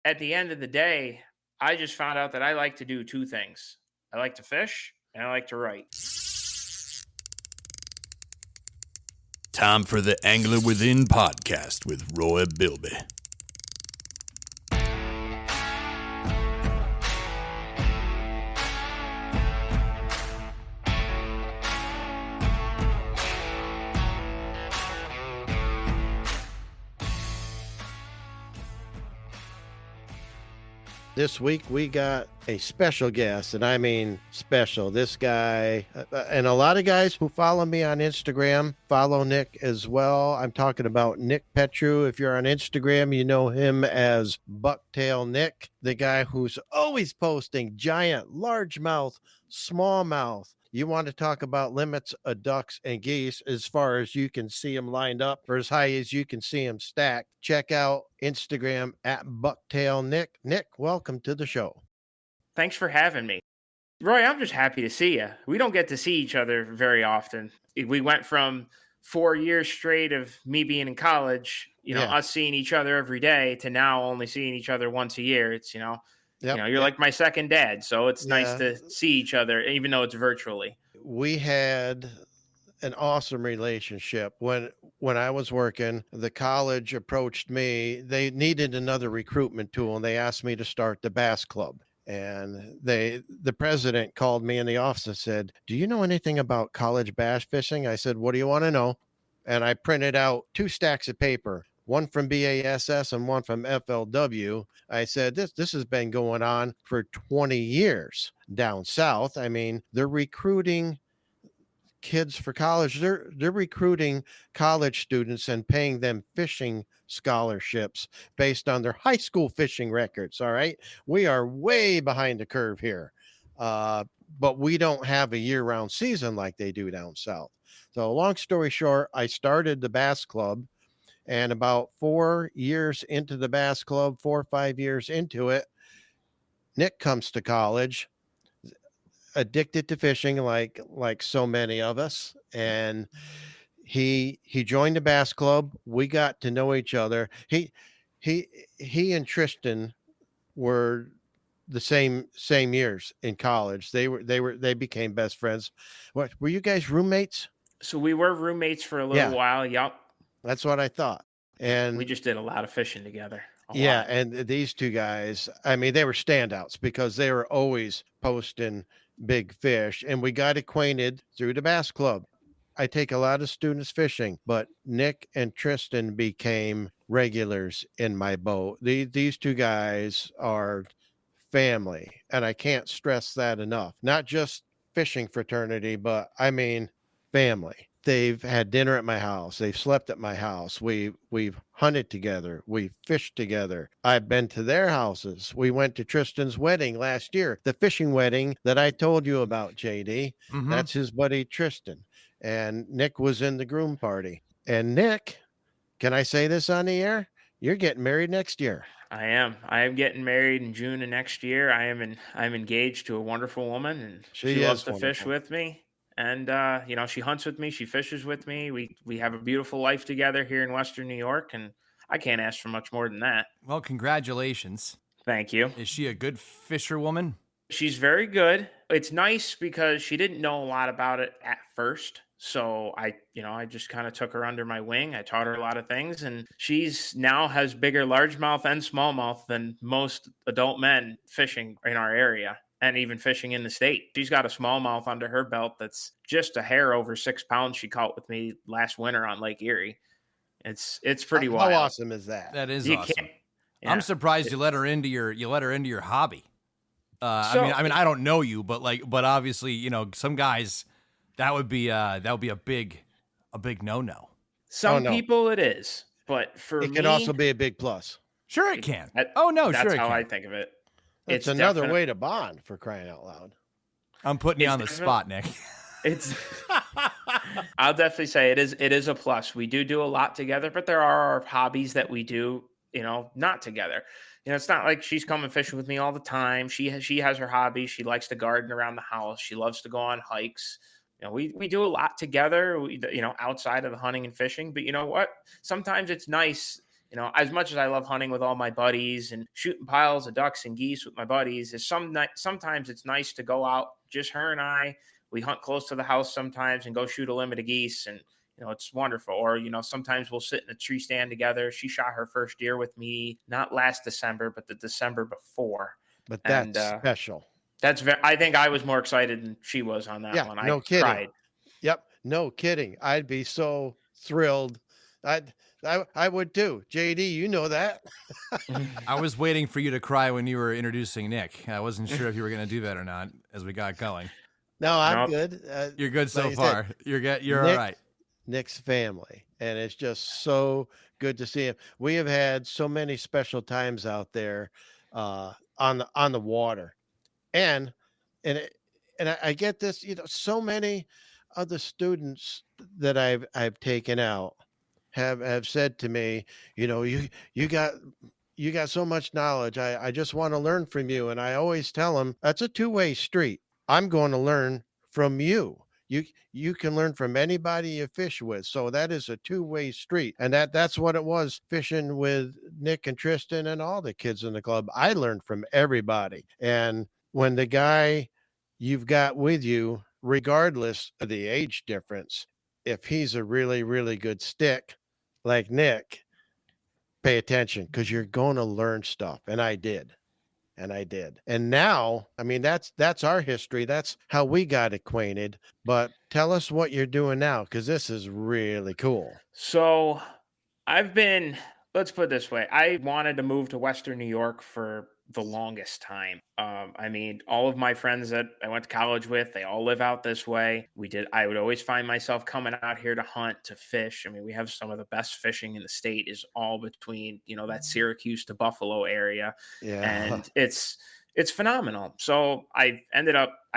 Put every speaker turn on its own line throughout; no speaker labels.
at the end of the day, I just found out that I like to do two things. I like to fish and I like to write.
Time for the Angler Within podcast with Roy Bilby.
This week we got a special guest, and I mean special. This guy, and a lot of guys who follow me on Instagram follow Nick as well. I'm talking about Nick Petrou. If you're on Instagram, you know him as Bucktail Nick, the guy who's always posting giant, largemouth, smallmouth. You want to talk about limits of ducks and geese as far as you can see them lined up or as high as you can see them stacked. Check out Instagram at Bucktail Nick. Nick, welcome to the show.
Thanks for having me. Roy, I'm just happy to see you. We don't get to see each other very often. We went from 4 years straight of me being in college, us seeing each other every day to now only seeing each other once a year. It's, you're like my second dad. So it's nice to see each other, even though it's virtually.
We had an awesome relationship. When I was working, the college approached me. They needed another recruitment tool, and they asked me to start the bass club. And the president called me in the office and said, "Do you know anything about college bass fishing?" I said, "What do you want to know?" And I printed out 2 stacks of paper, one from BASS and one from FLW. I said, this has been going on for 20 years down south. I mean, they're recruiting kids for college. They're recruiting college students and paying them fishing scholarships based on their high school fishing records. All right. We are way behind the curve here. But we don't have a year-round season like they do down south. So long story short, I started the bass club, and about 4 years into the bass club, 4 or 5 years into it, Nick comes to college, addicted to fishing like so many of us, and he joined the bass club. We got to know each other. He and Tristan were the same years in college. They became best friends. What, were you guys roommates?
So we were roommates for a little while. Yep.
That's what I thought. And
we just did a lot of fishing together.
Yeah. And these two guys, I mean, they were standouts because they were always posting big fish, and we got acquainted through the bass club. I take a lot of students fishing, but Nick and Tristan became regulars in my boat. These two guys are family, and I can't stress that enough. Not just fishing fraternity, but I mean family. They've had dinner at my house. They've slept at my house. We've hunted together. We've fished together. I've been to their houses. We went to Tristan's wedding last year, the fishing wedding that I told you about, JD. Mm-hmm. That's his buddy Tristan. And Nick was in the groom party. And Nick, can I say this on the air? You're getting married next year.
I am getting married in June of next year. I'm engaged to a wonderful woman, and she loves to fish with me. And, she hunts with me. She fishes with me. We have a beautiful life together here in Western New York, and I can't ask for much more than that.
Well, congratulations.
Thank you.
Is she a good fisherwoman?
She's very good. It's nice because she didn't know a lot about it at first. So I just kind of took her under my wing. I taught her a lot of things, and she's now has bigger largemouth and smallmouth than most adult men fishing in our area. And even fishing in the state. She's got a smallmouth under her belt that's just a hair over 6 pounds she caught with me last winter on Lake Erie. It's pretty wild.
How awesome is that?
That is awesome. Yeah. I'm surprised you let her into your hobby. I mean, I don't know you, but obviously, some guys that would be a big no-no.
Some people it is, but for me,
it can also be a big plus.
Sure, it can.
That's how I think of it.
It's another way to bond, for crying out loud.
I'm putting you on the spot, Nick.
I'll definitely say it is a plus. We do a lot together, but there are hobbies that we do, not together. It's not like she's coming fishing with me all the time. She has her hobbies. She likes to garden around the house. She loves to go on hikes. We do a lot together, outside of the hunting and fishing. But you know what? Sometimes it's nice as much as I love hunting with all my buddies and shooting piles of ducks and geese with my buddies, sometimes it's nice to go out, just her and I. We hunt close to the house sometimes and go shoot a limit of geese, and it's wonderful. Or sometimes we'll sit in a tree stand together. She shot her first deer with me, not last December, but the December before.
But
And
that's special.
I think I was more excited than she was on that one.
No
I
kidding.
cried.
Yep, no kidding. I'd be so thrilled. I would too. JD, you know that.
I was waiting for you to cry when you were introducing Nick. I wasn't sure if you were going to do that or not as we got going.
No, I'm
Nope.
good.
You're good so
like I
far.
said,
You're all right.
Nick's family, and it's just so good to see him. We have had so many special times out there on the water, and I get this. So many of the students that I've taken out have said to me, you got so much knowledge. I just want to learn from you, and I always tell them that's a two-way street. I'm going to learn from you. You can learn from anybody you fish with. So that is a two-way street. And that's what it was fishing with Nick and Tristan and all the kids in the club. I learned from everybody. And when the guy you've got with you, regardless of the age difference, if he's a really, really good stick like Nick, pay attention, because you're going to learn stuff. And I did. And now, I mean, that's our history. That's how we got acquainted. But tell us what you're doing now, because this is really cool.
So let's put it this way. I wanted to move to Western New York for the longest time. All of my friends that I went to college with, they all live out this way. I would always find myself coming out here to hunt, to fish. We have some of the best fishing in the state is all between, that Syracuse to Buffalo area.
Yeah.
And it's phenomenal. So I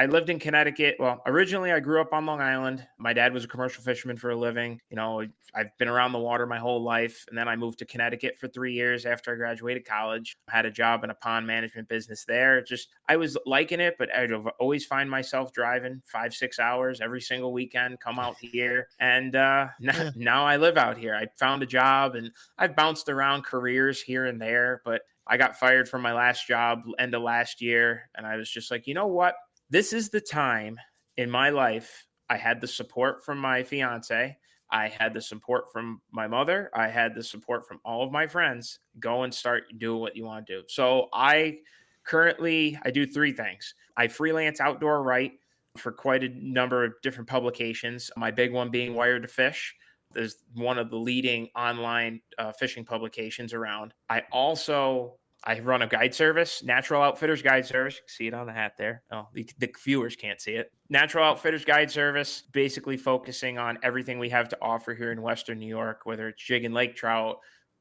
lived in Connecticut. Well, originally I grew up on Long Island. My dad was a commercial fisherman for a living. I've been around the water my whole life. And then I moved to Connecticut for 3 years after I graduated college. I had a job in a pond management business there. I was liking it, but I'd always find myself driving 5-6 hours every single weekend, come out here. And now I live out here. I found a job and I've bounced around careers here and there, but I got fired from my last job end of last year. And I was just like, you know what? This is the time in my life. I had the support from my fiance. I had the support from my mother. I had the support from all of my friends. Go and start doing what you want to do. So I do 3 things. I freelance outdoor write for quite a number of different publications. My big one being Wired to Fish. There's one of the leading online fishing publications around. I run a guide service, Natural Outfitters Guide Service. You can see it on the hat there. Oh, the viewers can't see it. Natural Outfitters Guide Service, basically focusing on everything we have to offer here in Western New York, whether it's jig and lake trout,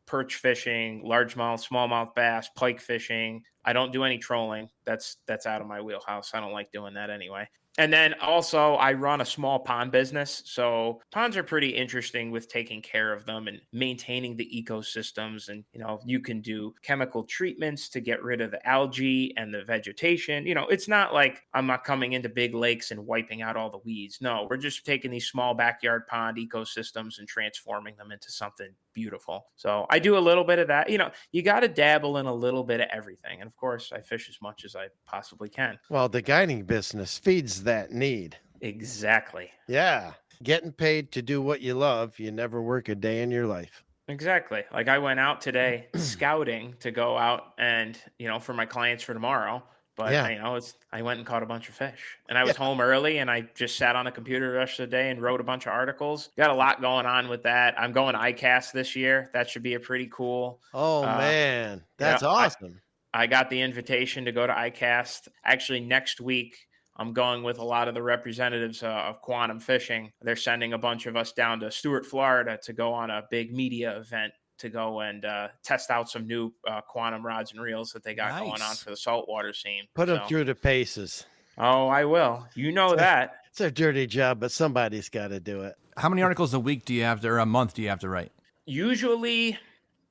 perch fishing, largemouth, smallmouth bass, pike fishing. I don't do any trolling. That's out of my wheelhouse. I don't like doing that anyway. And then also I run a small pond business. So ponds are pretty interesting with taking care of them and maintaining the ecosystems. And, you can do chemical treatments to get rid of the algae and the vegetation. It's not like I'm not coming into big lakes and wiping out all the weeds. No, we're just taking these small backyard pond ecosystems and transforming them into something beautiful. So I do a little bit of that. You got to dabble in a little bit of everything. And of course, I fish as much as I possibly can.
Well, the guiding business feeds that need.
Exactly.
Yeah. Getting paid to do what you love, you never work a day in your life.
Exactly. Like I went out today scouting to go out and, for my clients for tomorrow. But, I went and caught a bunch of fish. And I was home early and I just sat on a computer the rest of the day and wrote a bunch of articles. Got a lot going on with that. I'm going to ICAST this year. That should be a pretty cool.
Oh, man. That's awesome.
I got the invitation to go to ICAST. Actually, next week, I'm going with a lot of the representatives of Quantum Fishing. They're sending a bunch of us down to Stuart, Florida to go on a big media event to go and test out some new quantum rods and reels that they got going on for the saltwater scene.
Put them through the paces.
Oh, I will. That.
It's a dirty job, but somebody's got to do it.
How many articles a week or a month do you have to write?
Usually,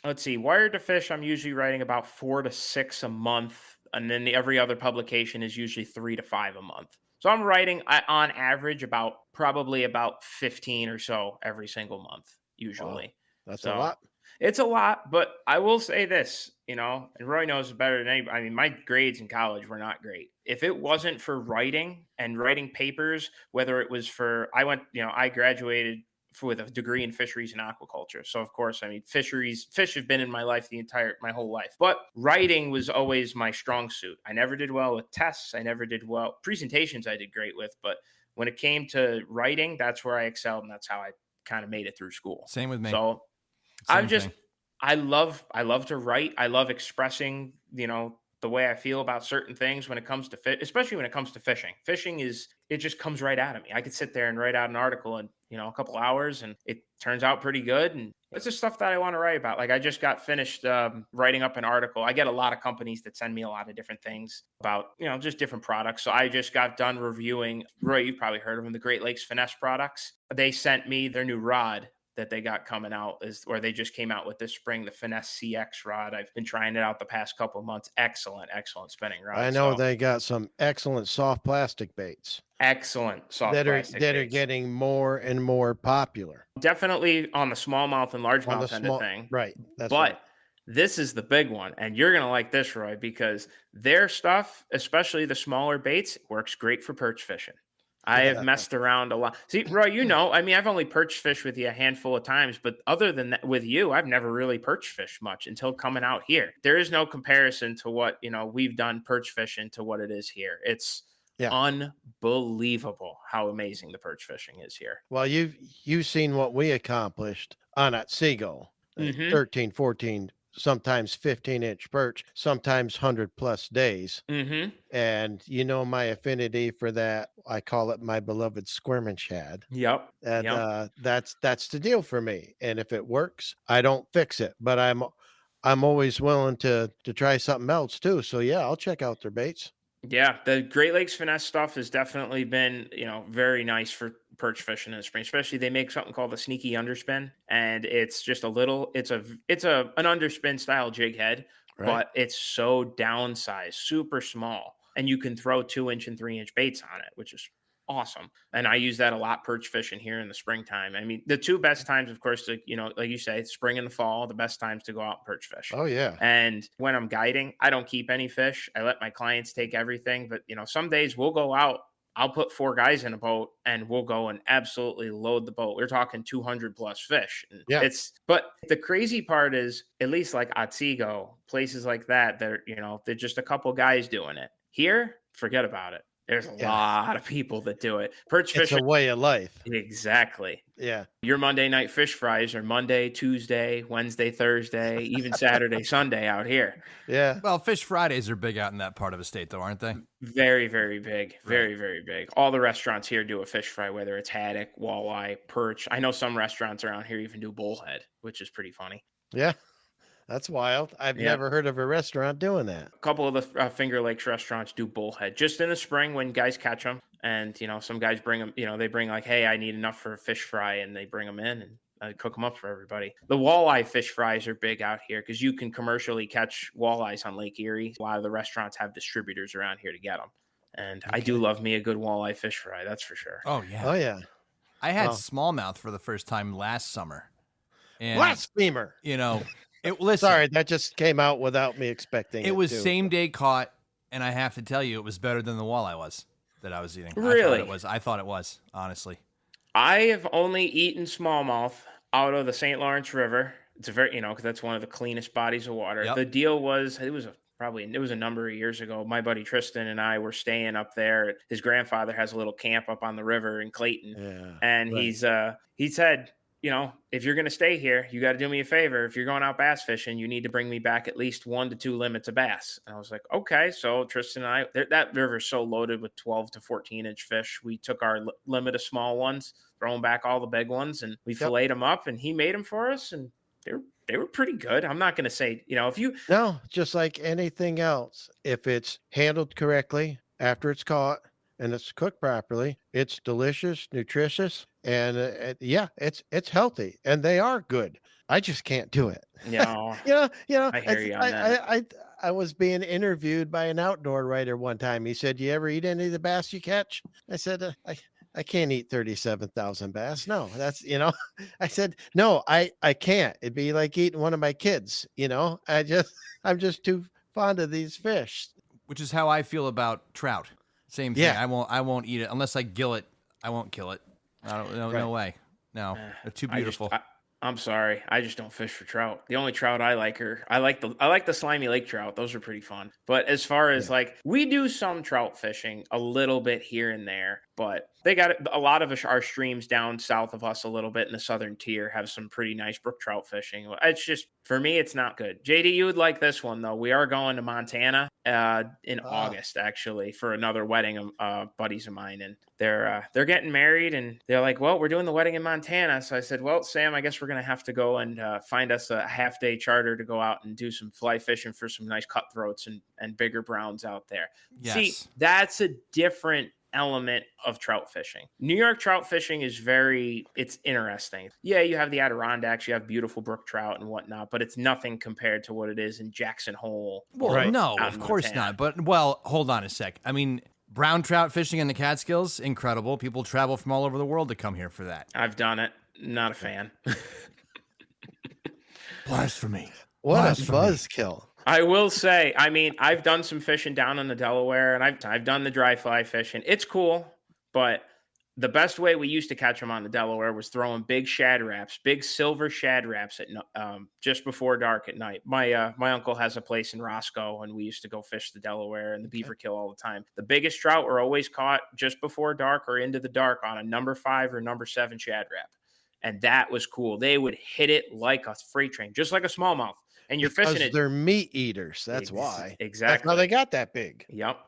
let's see, Wired to Fish, I'm usually writing about 4 to 6 a month. And then every other publication is usually 3 to 5 a month. So I'm writing on average probably about 15 or so every single month, usually.
Wow. That's a lot.
It's a lot, but I will say this, you know, and Roy knows better than anybody. I mean, my grades in college were not great. If it wasn't for writing and writing papers, whether it was for, I graduated with a degree in fisheries and aquaculture. So of course, I mean, fish have been in my life my whole life. But writing was always my strong suit. I never did well with tests. I never did well. Presentations I did great with, but when it came to writing, that's where I excelled, and that's how I kind of made it through school.
Same with me.
So
Same thing.
I love to write. I love expressing, the way I feel about certain things when it comes to especially when it comes to fishing. It just comes right out of me. I could sit there and write out an article in, a couple hours, and it turns out pretty good. And it's just stuff that I want to write about. Like I just got finished writing up an article. I get a lot of companies that send me a lot of different things about, just different products. So I just got done reviewing, Roy, you've probably heard of them, the Great Lakes Finesse products. They sent me their new rod that they got coming out, or they just came out with this spring, the Finesse CX rod. I've been trying it out the past couple of months. Excellent spinning rod.
I know they got some excellent soft plastic baits.
Excellent soft plastic
that are getting more and more popular.
Definitely on the smallmouth and largemouth end of thing.
Right.
This is the big one, and you're going to like this, Roy, because their stuff, especially the smaller baits, works great for perch fishing. I have messed around a lot. See, Roy, I've only perch fished with you a handful of times, but other than that, with you, I've never really perch fished much until coming out here. There is no comparison to what, we've done perch fishing to what it is here. It's unbelievable how amazing the perch fishing is here.
Well, you've seen what we accomplished on that Seagull, 13, 14, sometimes 15-inch perch, sometimes 100+ days.
Mm-hmm.
And my affinity for that, I call it my beloved squirm and shad.
Yep.
And that's the deal for me. And if it works, I don't fix it, but I'm always willing to try something else too. So yeah, I'll check out their baits.
Yeah, the Great Lakes Finesse stuff has definitely been, very nice for perch fishing in the spring. Especially they make something called the sneaky underspin, and it's just an underspin style jig head,
right,
but it's so downsized, super small, and you can throw 2-inch and 3-inch baits on it, which is awesome. And I use that a lot perch fishing here in the springtime. I mean, the two best times, of course, like you say, spring and the fall, the best times to go out and perch fish.
Oh yeah.
And when I'm guiding, I don't keep any fish. I let my clients take everything. But some days we'll go out, I'll put 4 guys in a boat and we'll go and absolutely load the boat. We're talking 200+ fish. And
yeah.
But the crazy part is, at least like Otsego, places like that, they're just a couple guys doing it. Here, forget about it. There's a lot of people that do it. Perch fishing.
It's a way of life.
Exactly.
Yeah.
Your Monday night fish fries are Monday, Tuesday, Wednesday, Thursday, even Saturday, Sunday out here.
Yeah.
Well, Fish Fridays are big out in that part of the state, though, aren't they?
Very, very big. Very, very big. All the restaurants here do a fish fry, whether it's haddock, walleye, perch. I know some restaurants around here even do bullhead, which is pretty funny.
Yeah. That's wild. I've never heard of a restaurant doing that.
A couple of the Finger Lakes restaurants do bullhead just in the spring when guys catch them. And, some guys bring them, they bring like, hey, I need enough for a fish fry. And they bring them in and I cook them up for everybody. The walleye fish fries are big out here because you can commercially catch walleyes on Lake Erie. A lot of the restaurants have distributors around here to get them. And I do love me a good walleye fish fry. That's for sure.
Oh, yeah.
Oh, yeah.
I had smallmouth for the first time last summer. And,
blasphemer.
Sorry,
that just came out without me expecting it.
It was same day caught, and I have to tell you, it was better than the walleye was that I was eating.
Really?
I thought it was, honestly.
I have only eaten smallmouth out of the St. Lawrence River. It's a very, because that's one of the cleanest bodies of water. Yep. The deal was, it was a number of years ago. My buddy Tristan and I were staying up there. His grandfather has a little camp up on the river in Clayton.
Yeah,
and
right.
He said, if you're going to stay here, you got to do me a favor. If you're going out bass fishing, you need to bring me back at least 1 to 2 limits of bass. And I was like, okay. So Tristan and I, that river's so loaded with 12 to 14-inch fish. We took our limit of small ones, throwing back all the big ones, and we filleted them up, and he made them for us. And they were pretty good. I'm not going to say,
No, just like anything else, if it's handled correctly after it's caught and it's cooked properly, it's delicious, nutritious, and it's healthy, and they are good. I just can't do it.
No,
I
hear you on that.
I was being interviewed by an outdoor writer one time. He said, "You ever eat any of the bass you catch?" I said, I can't eat 37,000 bass. No, that's, I said, no, I can't. It'd be like eating one of my kids, I'm just too fond of these fish.
Which is how I feel about trout. Same thing.
Yeah.
I won't eat it unless I gill it. I won't kill it. No
Right.
way. No, they're too beautiful.
I'm sorry. I just don't fish for trout. The only trout I like I like the slimy lake trout. Those are pretty fun. But as far as like, we do some trout fishing a little bit here and there, but they got a lot of our streams down south of us a little bit in the southern tier have some pretty nice brook trout fishing. It's just, for me, it's not good. JD, you would like this one though. We are going to Montana in August actually for another wedding of buddies of mine, and they're getting married, and they're like, well, we're doing the wedding in Montana. So I said, well, Sam, I guess we're gonna have to go and find us a half-day charter to go out and do some fly fishing for some nice cutthroats and bigger browns out there.
Yes.
See, that's a different element of trout fishing. New York trout fishing is it's interesting. Yeah, you have the Adirondacks, you have beautiful brook trout and whatnot, but it's nothing compared to what it is in Jackson Hole.
Well, no, of course not. But, well, hold on a sec. I mean, brown trout fishing in the Catskills, incredible. People travel from all over the world to come here for that.
I've done it. Not a fan.
Blasphemy.
What a buzzkill.
I will say, I mean, I've done some fishing down in the Delaware, and I've done the dry fly fishing. It's cool, but the best way we used to catch them on the Delaware was throwing big shad raps, big silver shad raps at just before dark at night. My uncle has a place in Roscoe, and we used to go fish the Delaware and the beaver kill all the time. The biggest trout were always caught just before dark or into the dark on a number 5 or number 7 shad rap, and that was cool. They would hit it like a freight train, just like a smallmouth. And you're fishing it.
They're meat eaters. That's why.
Exactly.
That's how they got that big.
Yep.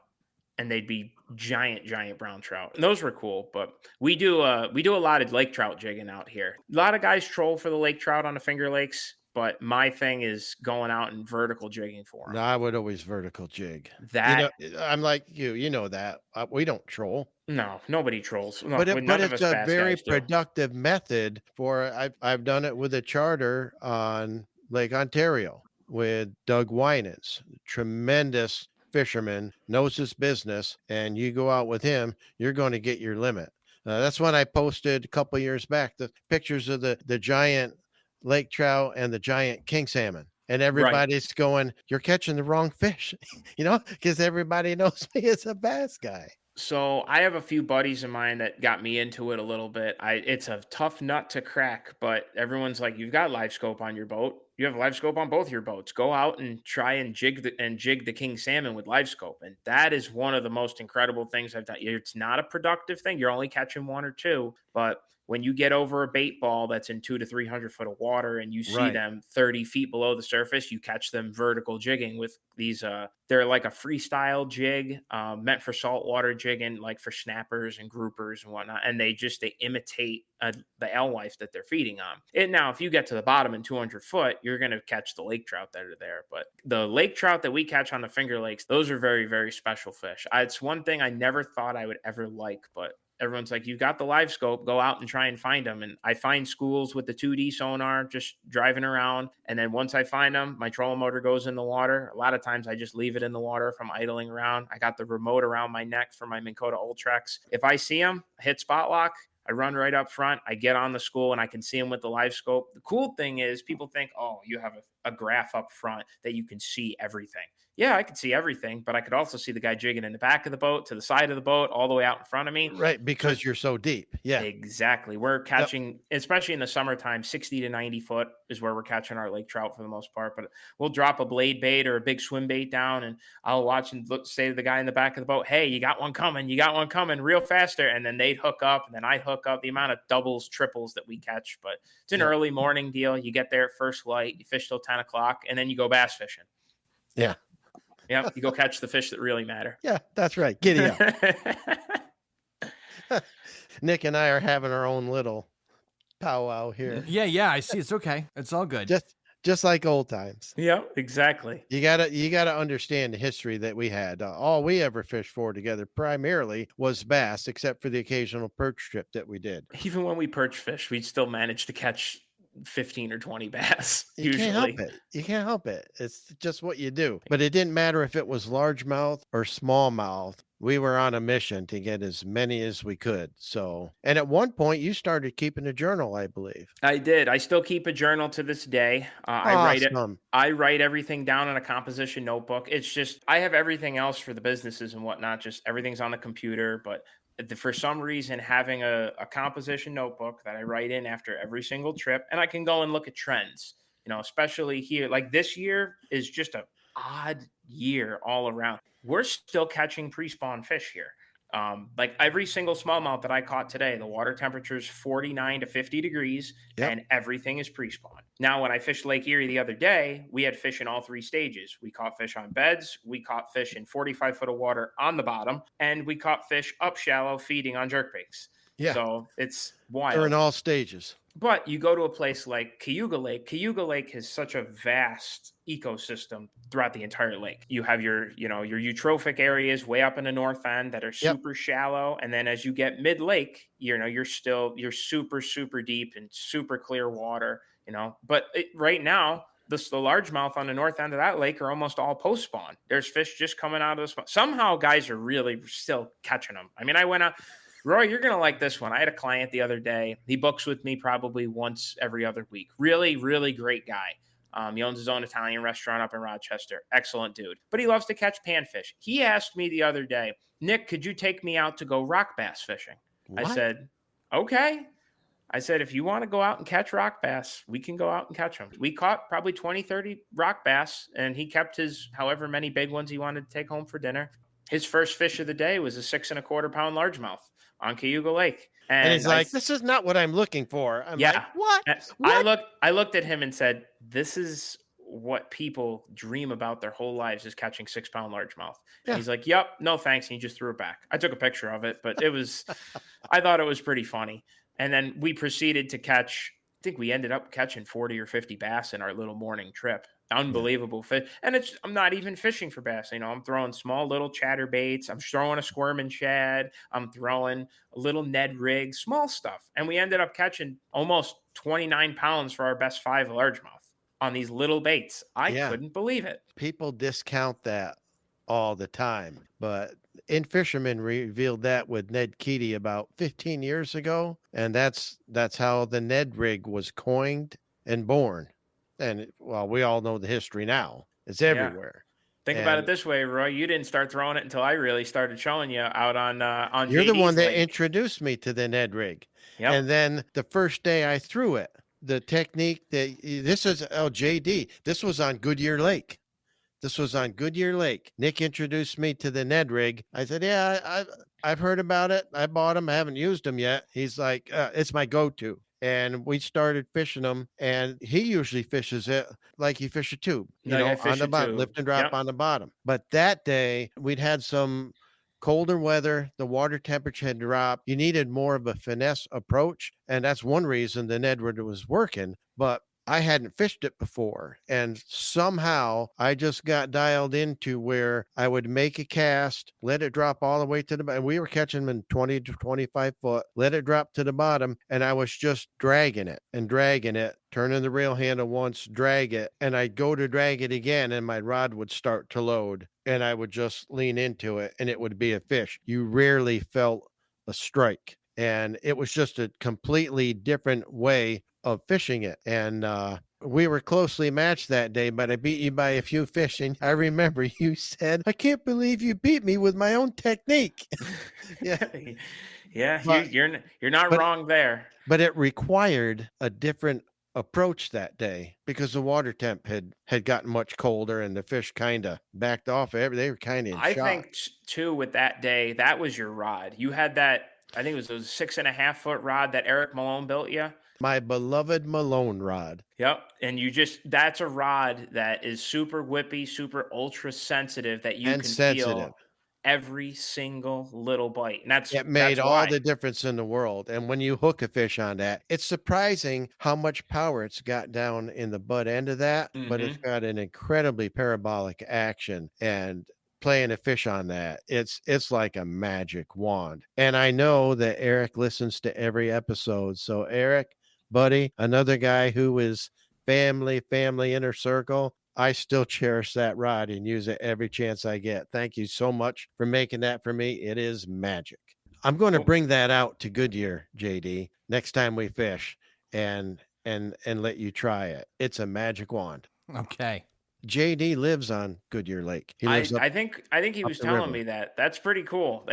And they'd be giant brown trout. And those were cool. But we do a lot of lake trout jigging out here. A lot of guys troll for the lake trout on the Finger Lakes, but my thing is going out and vertical jigging for them.
No, I would always vertical jig.
That
I'm like you know that. We don't troll.
No, nobody trolls. No,
but it's a very productive method for. I've done it with a charter on Lake Ontario with Doug Winans, tremendous fisherman, knows his business, and you go out with him, you're going to get your limit. That's when I posted a couple of years back the pictures of the giant lake trout and the giant king salmon. And everybody's going, you're catching the wrong fish, because everybody knows me as a bass guy.
So I have a few buddies of mine that got me into it a little bit. It's a tough nut to crack, but everyone's like, you've got live scope on your boat. You have live scope on both your boats. Go out and try and jig the king salmon with live scope. And that is one of the most incredible things I've done. It's not a productive thing. You're only catching 1 or 2, but when you get over a bait ball that's in 200 to 300 foot of water and you see them 30 feet below the surface, you catch them vertical jigging with these. They're like a freestyle jig meant for saltwater jigging, like for snappers and groupers and whatnot. And they imitate the alewife that they're feeding on. And now, if you get to the bottom in 200 foot, you're going to catch the lake trout that are there. But the lake trout that we catch on the Finger Lakes, those are very, very special fish. It's one thing I never thought I would ever like, but everyone's like, you've got the live scope, go out and try and find them. And I find schools with the 2D sonar, just driving around. And then once I find them, my trolling motor goes in the water. A lot of times I just leave it in the water if I'm idling around. I got the remote around my neck for my Minn Kota Ultrex. If I see them, I hit spot lock, I run right up front, I get on the school, and I can see them with the live scope. The cool thing is people think, oh, you have a graph up front that you can see everything. Yeah, I could see everything, but I could also see the guy jigging in the back of the boat, to the side of the boat, all the way out in front of me.
Right, because you're so deep. Yeah,
exactly. We're catching, especially in the summertime, 60 to 90 foot is where we're catching our lake trout for the most part. But we'll drop a blade bait or a big swim bait down, and I'll watch and say to the guy in the back of the boat, hey, you got one coming real faster. And then they'd hook up, and then I'd hook up. The amount of doubles, triples that we catch. But it's an early morning deal. You get there at first light, you fish till 10 o'clock, and then you go bass fishing.
Yeah.
Yeah, you go catch the fish that really matter.
Yeah, that's right. Giddy up. Nick and I are having our own little powwow here.
Yeah, I see. It's okay. It's all good.
Just like old times.
Yeah, exactly.
You gotta understand the history that we had. All we ever fished for together primarily was bass, except for the occasional perch trip that we did.
Even when we perch fish, we'd still manage to catch 15 or 20 bass
You can't help
usually.
it. You can't help it. It's just what you do. But it didn't matter if it was largemouth or smallmouth. We were on a mission to get as many as we could. So, and at one point you started keeping a journal, I believe.
I did. I still keep a journal to this day. I write it.
Awesome.
I write everything down in a composition notebook. It's just I have everything else for the businesses and whatnot. Just everything's on the computer. But for some reason, having a composition notebook that I write in after every single trip, and I can go and look at trends. Especially here, like this year is just a odd year all around. We're still catching pre-spawn fish here. Like every single smallmouth that I caught today, the water temperature is 49 to 50 degrees
Yep.
and everything is pre-spawn. Now, when I fished Lake Erie the other day, we had fish in all three stages. We caught fish on beds, we caught fish in 45 foot of water on the bottom, and we caught fish up shallow feeding on jerkbaits.
Yeah.
So it's
They're
wild.
in all stages.
But you go to a place like Cayuga Lake. Cayuga Lake has such a vast ecosystem throughout the entire lake. You have your eutrophic areas way up in the north end that are super shallow, and then as you get mid lake, you're super super deep and super clear water. But right now, the largemouth on the north end of that lake are almost all post spawn. There's fish just coming out of the spawn. Somehow, guys are really still catching them. I mean, I went out. Roy, you're going to like this one. I had a client the other day. He books with me probably once every other week. Really, really great guy. He owns his own Italian restaurant up in Rochester. Excellent dude. But he loves to catch panfish. He asked me the other day, Nick, could you take me out to go rock bass fishing?
What?
I said, okay. I said, if you want to go out and catch rock bass, we can go out and catch them. We caught probably 20, 30 rock bass, and he kept his however many big ones he wanted to take home for dinner. His first fish of the day was a 6.25 pound largemouth on Cayuga Lake.
And he's like, this is not what I'm looking for. I'm like, what?
I looked at him and said, this is what people dream about their whole lives, is catching 6 pound largemouth. Yeah. He's like, yep, no thanks. And he just threw it back. I took a picture of it, but I thought it was pretty funny. And then we proceeded to catch, I think we ended up catching 40 or 50 bass in our little morning trip. Unbelievable fish. And I'm not even fishing for bass. I'm throwing small little chatterbaits. I'm throwing a squirming shad. I'm throwing a little Ned rig, small stuff. And we ended up catching almost 29 pounds for our best 5 largemouth on these little baits. I couldn't believe it.
People discount that all the time, but In Fisherman revealed that with Ned Keaty about 15 years ago. And that's how the Ned rig was coined and born. And well, we all know the history now. It's everywhere.
Think about it this way, Roy. You didn't start throwing it until I really started showing you out on
You're
JD's
the one that
lake.
Introduced me to the Ned rig.
Yep.
And then the first day I threw it, the technique that this is JD. This was on Goodyear Lake. Nick introduced me to the Ned rig. I said, yeah, I've heard about it. I bought them. I haven't used them yet. He's like, it's my go-to. And we started fishing them, and he usually fishes it like you fish a tube, on the bottom, lift and drop on the bottom. But that day we'd had some colder weather. The water temperature had dropped. You needed more of a finesse approach. And that's one reason the Ned rig was working. But I hadn't fished it before, and somehow I just got dialed into where I would make a cast, let it drop all the way to the bottom. We were catching them in 20 to 25 foot, let it drop to the bottom, and I was just dragging it, turning the reel handle once, drag it, and I'd go to drag it again, and my rod would start to load, and I would just lean into it, and it would be a fish. You rarely felt a strike, and it was just a completely different way of fishing it. And we were closely matched that day, but I beat you by a few fish. And I remember you said, I can't believe you beat me with my own technique.
You're not wrong there.
But it required a different approach that day because the water temp had gotten much colder and the fish kind of backed off. They were kind of in shock.
I think too, with that day, that was your rod. You had that, I think it was those 6.5 foot rod that Eric Malone built you.
My beloved Malone rod.
Yep. And that's a rod that is super whippy, super ultra sensitive that you can feel every single little bite. And it made
all the difference in the world. And when you hook a fish on that, it's surprising how much power it's got down in the butt end of that, but it's got an incredibly parabolic action. And playing a fish on that, it's like a magic wand. And I know that Eric listens to every episode. So Eric, buddy, another guy who is family inner circle. I still cherish that rod and use it every chance I get. Thank you so much for making that for me. It is magic. I'm going to bring that out to Goodyear, JD, next time we fish and let you try it. It's a magic wand.
Okay.
JD lives on Goodyear Lake. He lives
I think he was telling
river.
me that. That's pretty cool.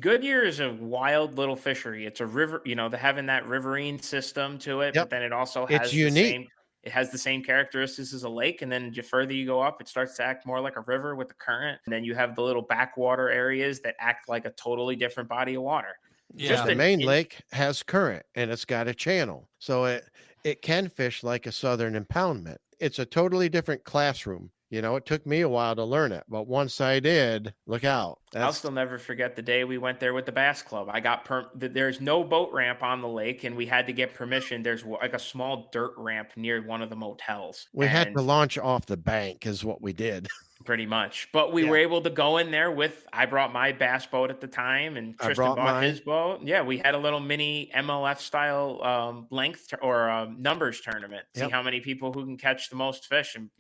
Goodyear is a wild little fishery. It's a river, they're having that riverine system to it,
Yep.
but then it also
It's
has
unique.
it has the same characteristics as a lake. And then the further you go up, it starts to act more like a river with the current. And then you have the little backwater areas that act like a totally different body of water.
Yeah. The main lake has current and it's got a channel. So it can fish like a southern impoundment. It's a totally different classroom. It took me a while to learn it, but once I did, look out.
I'll still never forget the day we went there with the Bass Club. I got there's no boat ramp on the lake, and we had to get permission. There's like a small dirt ramp near one of the motels.
We had to launch off the bank is what we did.
Pretty much. But we were able to go in there I brought my bass boat at the time, and Tristan bought his boat. Yeah, we had a little mini MLF style length or numbers tournament. See how many people who can catch the most fish. And,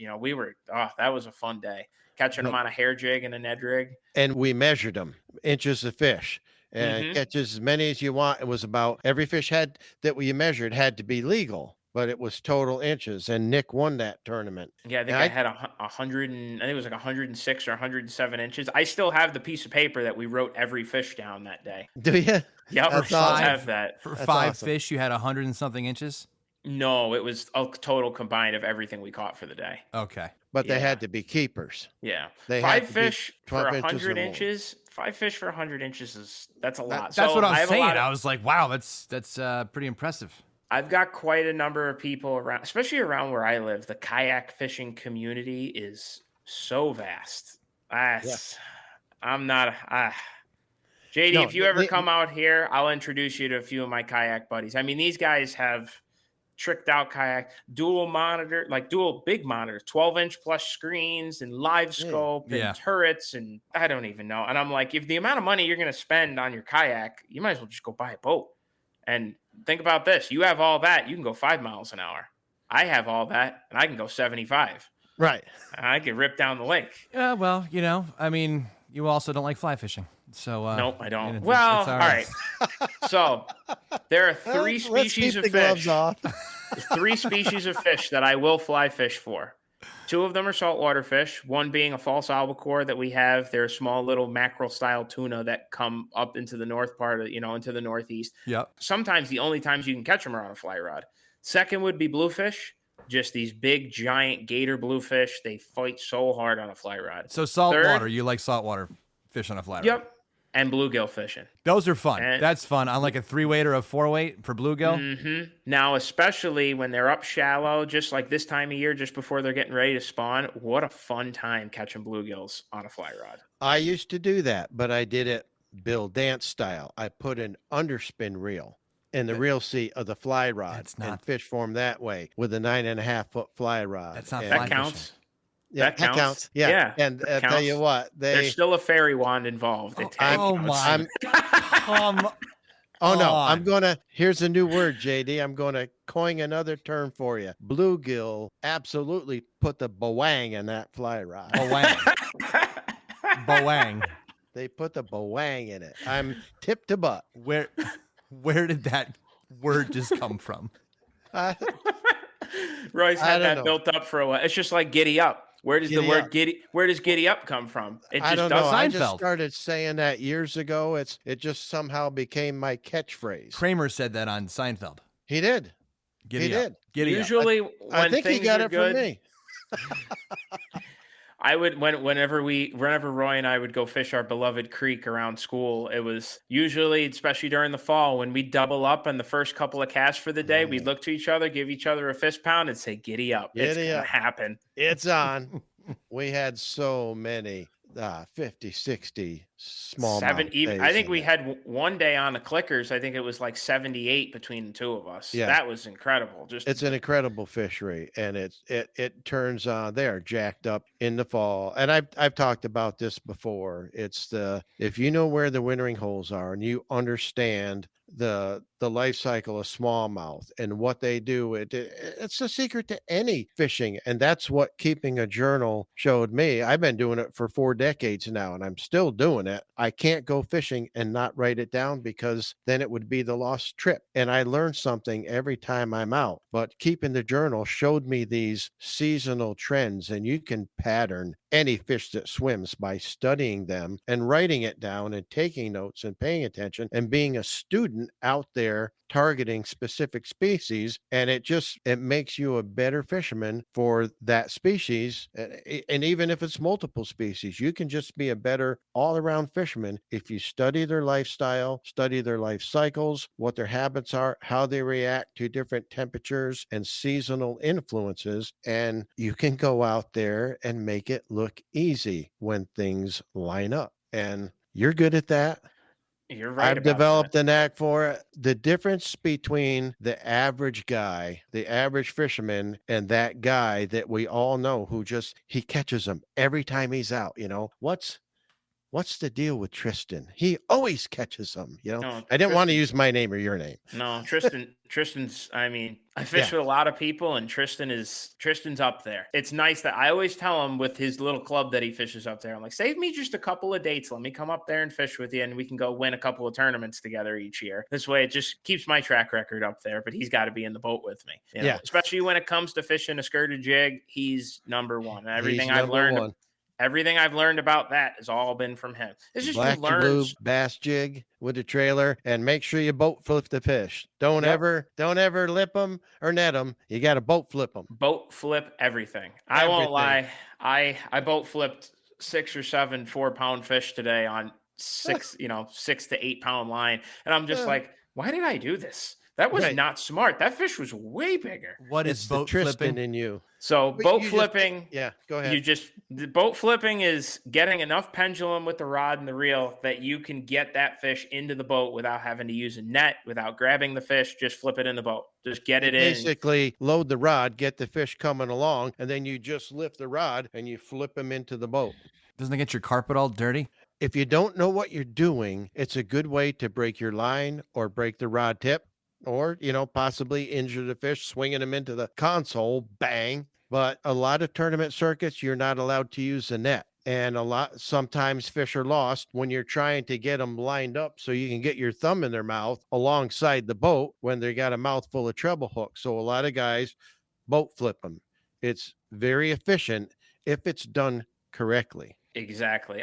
that was a fun day. Catching them on a hair jig and a Ned rig.
And we measured them, inches of fish. And catch as many as you want. It was about every fish that we measured had to be legal. But it was total inches, and Nick won that tournament.
Yeah, I think I had 100 and I think it was like 106 or 107 inches. I still have the piece of paper that we wrote every fish down that day.
Do you?
Yeah, I still have that.
For five fish, you had 100 and something inches?
No, it was a total combined of everything we caught for the day.
Okay.
But they had to be keepers.
Yeah.
They
five fish for 100 inches. 5 fish for 100 inches that's a lot.
That's what I was saying. I was like, wow, that's pretty impressive.
I've got quite a number of people around, especially around where I live. The kayak fishing community is so vast. I'm not. JD, if you ever come out here, I'll introduce you to a few of my kayak buddies. I mean, these guys have tricked out kayak, dual big monitors, 12-inch plus screens and live scope and turrets. And I don't even know. And I'm like, if the amount of money you're going to spend on your kayak, you might as well just go buy a boat. And think about this. You have all that. You can go 5 miles an hour. I have all that, and I can go 75.
Right.
I can rip down the lake.
Yeah, well, I mean, you also don't like fly fishing. So
nope, I don't. It's all right. So there are 3 species of fish. There's 3 species of fish that I will fly fish for. 2 of them are saltwater fish, one being a false albacore that we have. They're small little mackerel-style tuna that come up into the north part of, into the northeast.
Yep.
Sometimes the only times you can catch them are on a fly rod. Second would be bluefish, just these big, giant gator bluefish. They fight so hard on a fly rod.
So saltwater, you like saltwater fish on a fly rod?
Yep. And bluegill fishing.
Those are fun. That's fun. On like a 3-weight or a 4-weight for bluegill.
Mm-hmm. Now, especially when they're up shallow, just like this time of year, just before they're getting ready to spawn, what a fun time catching bluegills on a fly rod.
I used to do that, but I did it Bill Dance style. I put an underspin reel in the reel seat of the fly rod and fish form that way with a 9.5-foot fly rod.
That's not
that counts.
Fishing.
Yeah, that counts. Yeah. And I'll tell you what,
there's still a fairy wand involved.
Here's a new word, JD. I'm going to coin another term for you. Bluegill absolutely put the bawang in that fly rod.
Bawang. Bawang.
They put the bawang in it. I'm tip to butt.
Where did that word just come from?
Roy's had that built up for a while. It's just like giddy up. Where does where does giddy up come from?
I don't know. I just started saying that years ago. It just somehow became my catchphrase.
Kramer said that on Seinfeld.
He did.
Giddy up.
Usually
I think he got it from me.
I would whenever Roy and I would go fish our beloved creek around school, it was usually, especially during the fall, when we double up on the first couple of casts for the day, we'd look to each other, give each other a fist pound, and say, "Giddy up! It's gonna happen.
It's on." We had so many 50, 60 small
70. I think we had one day on the clickers. I think it was like 78 between the 2 of us. Yeah, that was incredible. It's
an incredible fishery, and it turns they're jacked up in the fall. And I've talked about this before. It's if you know where the wintering holes are and you understand the life cycle of smallmouth and what they do. It's a secret to any fishing, and that's what keeping a journal showed me. I've been doing it for 4 decades now, and I'm still doing it. I can't go fishing and not write it down, because then it would be the lost trip. And I learn something every time I'm out. But keeping the journal showed me these seasonal trends, and you can pattern any fish that swims by studying them and writing it down and taking notes and paying attention and being a student out there targeting specific species. And it makes you a better fisherman for that species. And even if it's multiple species, you can just be a better all around fisherman if you study their lifestyle, study their life cycles, what their habits are, how they react to different temperatures and seasonal influences. And you can go out there and make it look easy when things line up. And you're good at that.
You're right.
I've developed a knack for it. The difference between the average guy, the average fisherman, and that guy that we all know who he catches them every time he's out, what's the deal with Tristan? He always catches them,
No,
I didn't want to use my name or your name.
No, Tristan's, I mean, I fish with a lot of people, and Tristan's up there. It's nice that I always tell him with his little club that he fishes up there. I'm like, save me just a couple of dates. Let me come up there and fish with you, and we can go win a couple of tournaments together each year. This way, it just keeps my track record up there, but he's got to be in the boat with me.
Yeah.
Especially when it comes to fishing a skirted jig, he's number one. Everything I've learned about that has all been from him. It's just
Black to blue bass jig with a trailer, and make sure you boat flip the fish. Don't ever lip them or net them. You got to boat flip them.
Boat flip everything. I won't lie. I boat flipped 6 or 7 4-pound fish today on 6 to 8 pound line, and I'm just like, why did I do this? That was not smart. That fish was way bigger.
What is boat flipping
in you?
So boat flipping.
Go ahead.
The boat flipping is getting enough pendulum with the rod and the reel that you can get that fish into the boat without having to use a net, without grabbing the fish. Just flip it in the boat. Just get it in.
Basically, load the rod, get the fish coming along, and then you just lift the rod and you flip him into the boat.
Doesn't it get your carpet all dirty?
If you don't know what you're doing, it's a good way to break your line or break the rod tip, or, possibly injure the fish, swinging them into the console, bang. But a lot of tournament circuits, you're not allowed to use a net. And sometimes fish are lost when you're trying to get them lined up so you can get your thumb in their mouth alongside the boat when they got a mouthful of treble hooks. So a lot of guys boat flip them. It's very efficient if it's done correctly.
Exactly.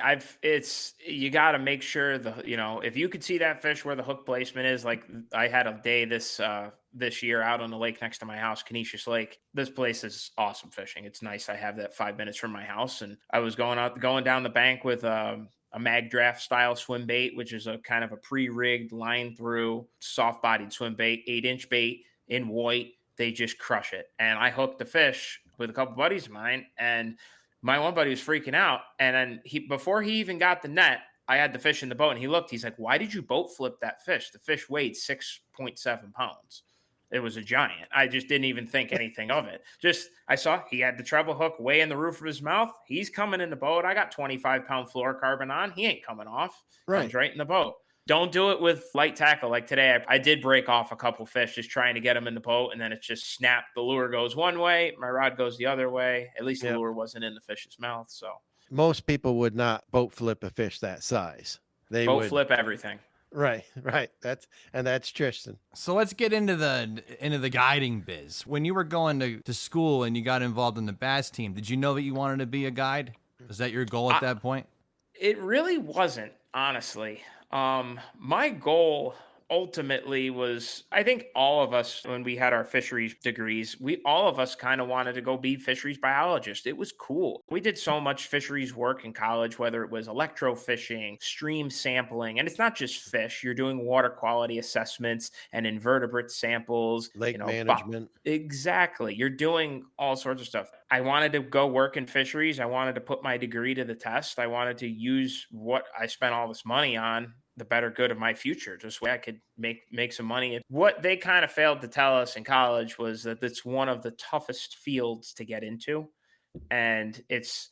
You got to make sure if you could see that fish where the hook placement is. Like I had a day this year out on the lake next to my house, Canisius Lake. This place is awesome fishing. It's nice. I have that 5 minutes from my house, and I was going down the bank with a mag draft style swim bait, which is a kind of a pre-rigged line through soft bodied swim bait, 8-inch bait in white. They just crush it. And I hooked the fish with a couple buddies of mine, and my one buddy was freaking out. And then before he even got the net, I had the fish in the boat, and he looked, he's like, why did you boat flip that fish? The fish weighed 6.7 pounds. It was a giant. I just didn't even think anything of it. I saw he had the treble hook way in the roof of his mouth. He's coming in the boat. I got 25-pound fluorocarbon on. He ain't coming off. Comes right in the boat. Don't do it with light tackle. Like today, I did break off a couple fish just trying to get them in the boat, and then it's just snap. The lure goes one way, my rod goes the other way. At least the lure wasn't in the fish's mouth. So
most people would not boat flip a fish that size. They
would flip everything.
Right. That's Tristan.
So let's get into the guiding biz. When you were going to school and you got involved in the bass team, did you know that you wanted to be a guide? Was that your goal at that point? It
really wasn't, honestly. My goal ultimately was, I think all of us, when we had our fisheries degrees, all of us kind of wanted to go be fisheries biologists. It was cool. We did so much fisheries work in college, whether it was electrofishing, stream sampling, and it's not just fish. You're doing water quality assessments and invertebrate samples.
Lake management.
Exactly. You're doing all sorts of stuff. I wanted to go work in fisheries. I wanted to put my degree to the test. I wanted to use what I spent all this money on, the better good of my future, just where I could make some money. What they kind of failed to tell us in college was that it's one of the toughest fields to get into. And it's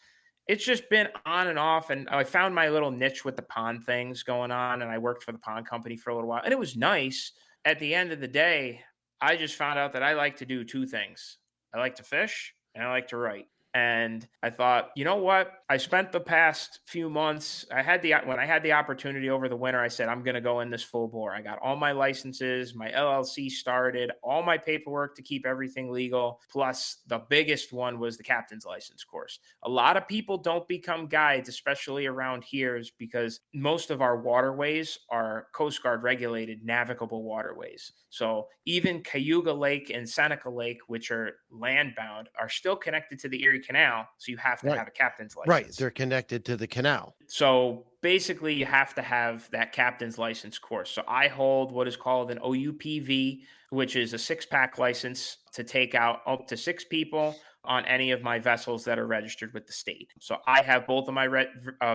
it's just been on and off. And I found my little niche with the pond things going on. And I worked for the pond company for a little while. And it was nice. At the end of the day, I just found out that I like to do two things. I like to fish and I like to write. And I thought, you know what? I spent the past few months, when I had the opportunity over the winter, I said, I'm going to go in this full bore. I got all my licenses, my LLC started, all my paperwork to keep everything legal. Plus the biggest one was the captain's license course. A lot of people don't become guides, especially around here, is because most of our waterways are Coast Guard regulated navigable waterways. So even Cayuga Lake and Seneca Lake, which are land bound, are still connected to the Erie Canal. So you have to have a captain's license.
Right. They're connected to the canal.
So basically you have to have that captain's license course. So I hold what is called an OUPV, which is a 6-pack license to take out up to 6 people on any of my vessels that are registered with the state. So I have both of my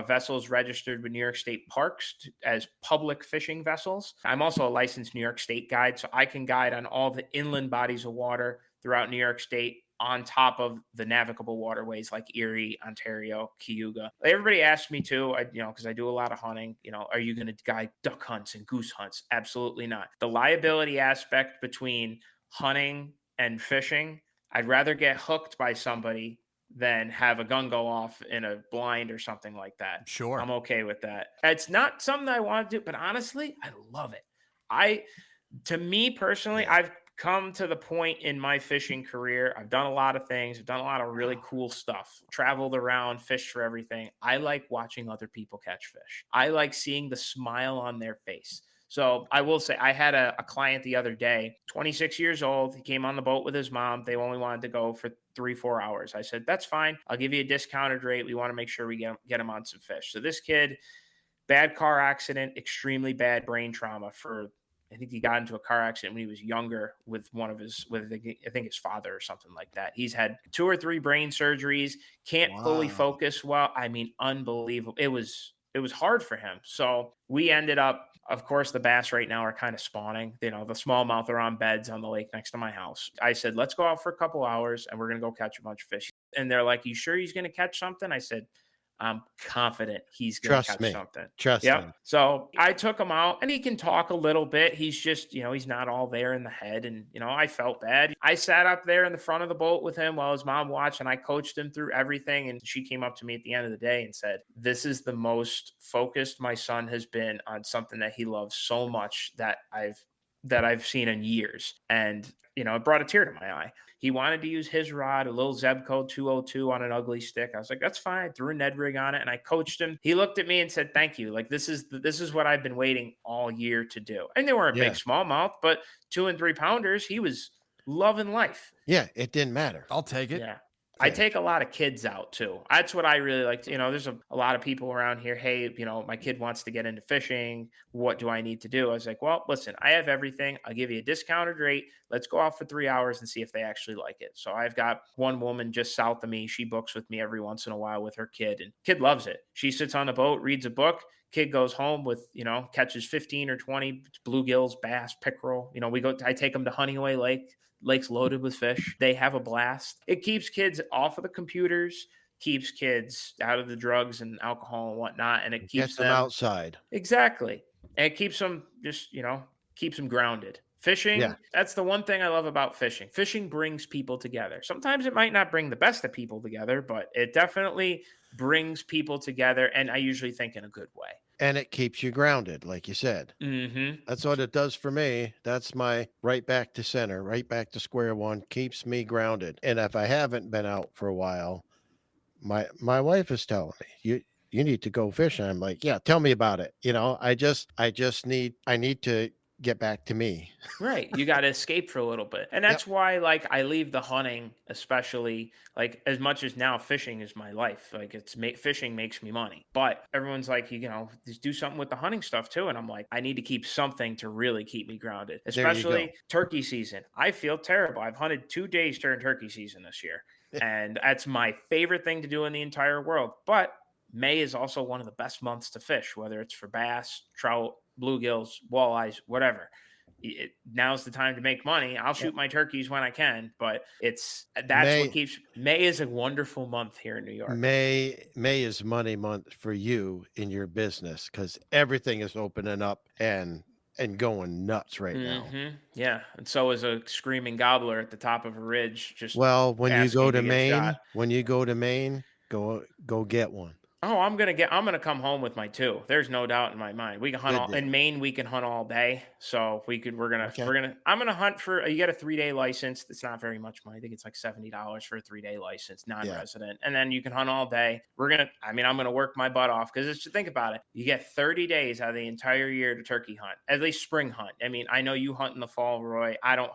vessels registered with New York State Parks as public fishing vessels. I'm also a licensed New York State guide, so I can guide on all the inland bodies of water throughout New York State, on top of the navigable waterways like Erie, Ontario, Cayuga. Everybody asks me too, because I do a lot of hunting, are you going to guide duck hunts and goose hunts? Absolutely not. The liability aspect between hunting and fishing, I'd rather get hooked by somebody than have a gun go off in a blind or something like that.
Sure.
I'm okay with that. It's not something I want to do, but honestly, I love it. To me personally, I've come to the point in my fishing career. I've done a lot of things. I've done a lot of really cool stuff, traveled around, fished for everything. I like watching other people catch fish. I like seeing the smile on their face. So I will say I had a client the other day, 26 years old. He came on the boat with his mom. They only wanted to go for 3-4 hours. I said, that's fine. I'll give you a discounted rate. We want to make sure we get him on some fish. So this kid, bad car accident, extremely bad brain trauma I think he got into a car accident when he was younger with I think his father or something like that. He's had 2 or 3 brain surgeries, can't fully focus well. I mean, unbelievable. It was hard for him. So we ended up, of course, the bass right now are kind of spawning. The smallmouth are on beds on the lake next to my house. I said, let's go out for a couple hours and we're going to go catch a bunch of fish. And they're like, you sure he's going to catch something? I said, I'm confident he's going to catch something.
Trust me.
So I took him out and he can talk a little bit. He's just, he's not all there in the head. And, I felt bad. I sat up there in the front of the boat with him while his mom watched and I coached him through everything. And she came up to me at the end of the day and said, this is the most focused my son has been on something that he loves so much that I've seen in years. And, it brought a tear to my eye. He wanted to use his rod, a little Zebco 202 on an ugly stick. I was like, that's fine. I threw a Ned rig on it and I coached him. He looked at me and said, thank you. Like, this is what I've been waiting all year to do. And they weren't a big smallmouth, but 2 and 3 pounders, he was loving life.
Yeah, it didn't matter.
I'll take it.
Yeah. I take a lot of kids out too. That's what I really like. There's a lot of people around here. Hey, my kid wants to get into fishing. What do I need to do? I was like, well, listen, I have everything. I'll give you a discounted rate. Let's go out for 3 hours and see if they actually like it. So I've got one woman just south of me. She books with me every once in a while with her kid, and kid loves it. She sits on the boat, reads a book. Kid goes home with, catches 15 or 20 bluegills, bass, pickerel. I take them to Honeyway Lake. Lake's loaded with fish. They have a blast. It keeps kids off of the computers, keeps kids out of the drugs and alcohol and whatnot, and it keeps
them outside.
Exactly. And it keeps them keeps them grounded. Fishing, that's the one thing I love about fishing. Fishing brings people together. Sometimes it might not bring the best of people together, but it definitely brings people together, and I usually think in a good way.
And it keeps you grounded, like you said.
Mm-hmm.
That's what it does for me. That's my right back to center, right back to square one, keeps me grounded. And if I haven't been out for a while, my wife is telling me, you need to go fishing. I'm like, yeah, tell me about it. I need to get back to me.
Right. You got to escape for a little bit. And that's why, I leave the hunting, especially, as much as now fishing is my life. Fishing makes me money. But everyone's like, just do something with the hunting stuff too. And I'm like, I need to keep something to really keep me grounded, especially turkey season. I feel terrible. I've hunted 2 days during turkey season this year. And that's my favorite thing to do in the entire world. But May is also one of the best months to fish, whether it's for bass, trout, bluegills, walleyes, whatever. now's the time to make money. I'll shoot my turkeys when I can, but May is a wonderful month here in New York.
May is money month for you in your business because everything is opening up and going nuts right now.
Yeah, and so is a screaming gobbler at the top of a ridge. Just
when you go to
Maine,
go get one.
Oh, I'm gonna come home with my 2. There's no doubt in my mind. We can hunt in Maine. We can hunt all day, so I'm gonna hunt for. You get a 3-day license. It's not very much money. I think it's like $70 for a 3-day license, non-resident, and then you can hunt all day. I'm gonna work my butt off because think about it. You get 30 days out of the entire year to turkey hunt, at least spring hunt. I mean, I know you hunt in the fall, Roy. I don't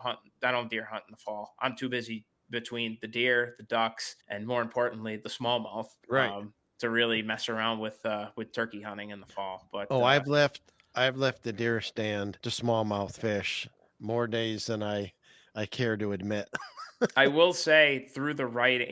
deer hunt in the fall. I'm too busy between the deer, the ducks, and more importantly, the smallmouth.
Right.
To really mess around with turkey hunting in the fall. But
I've left the deer stand to smallmouth fish more days than I care to admit.
I will say through the right,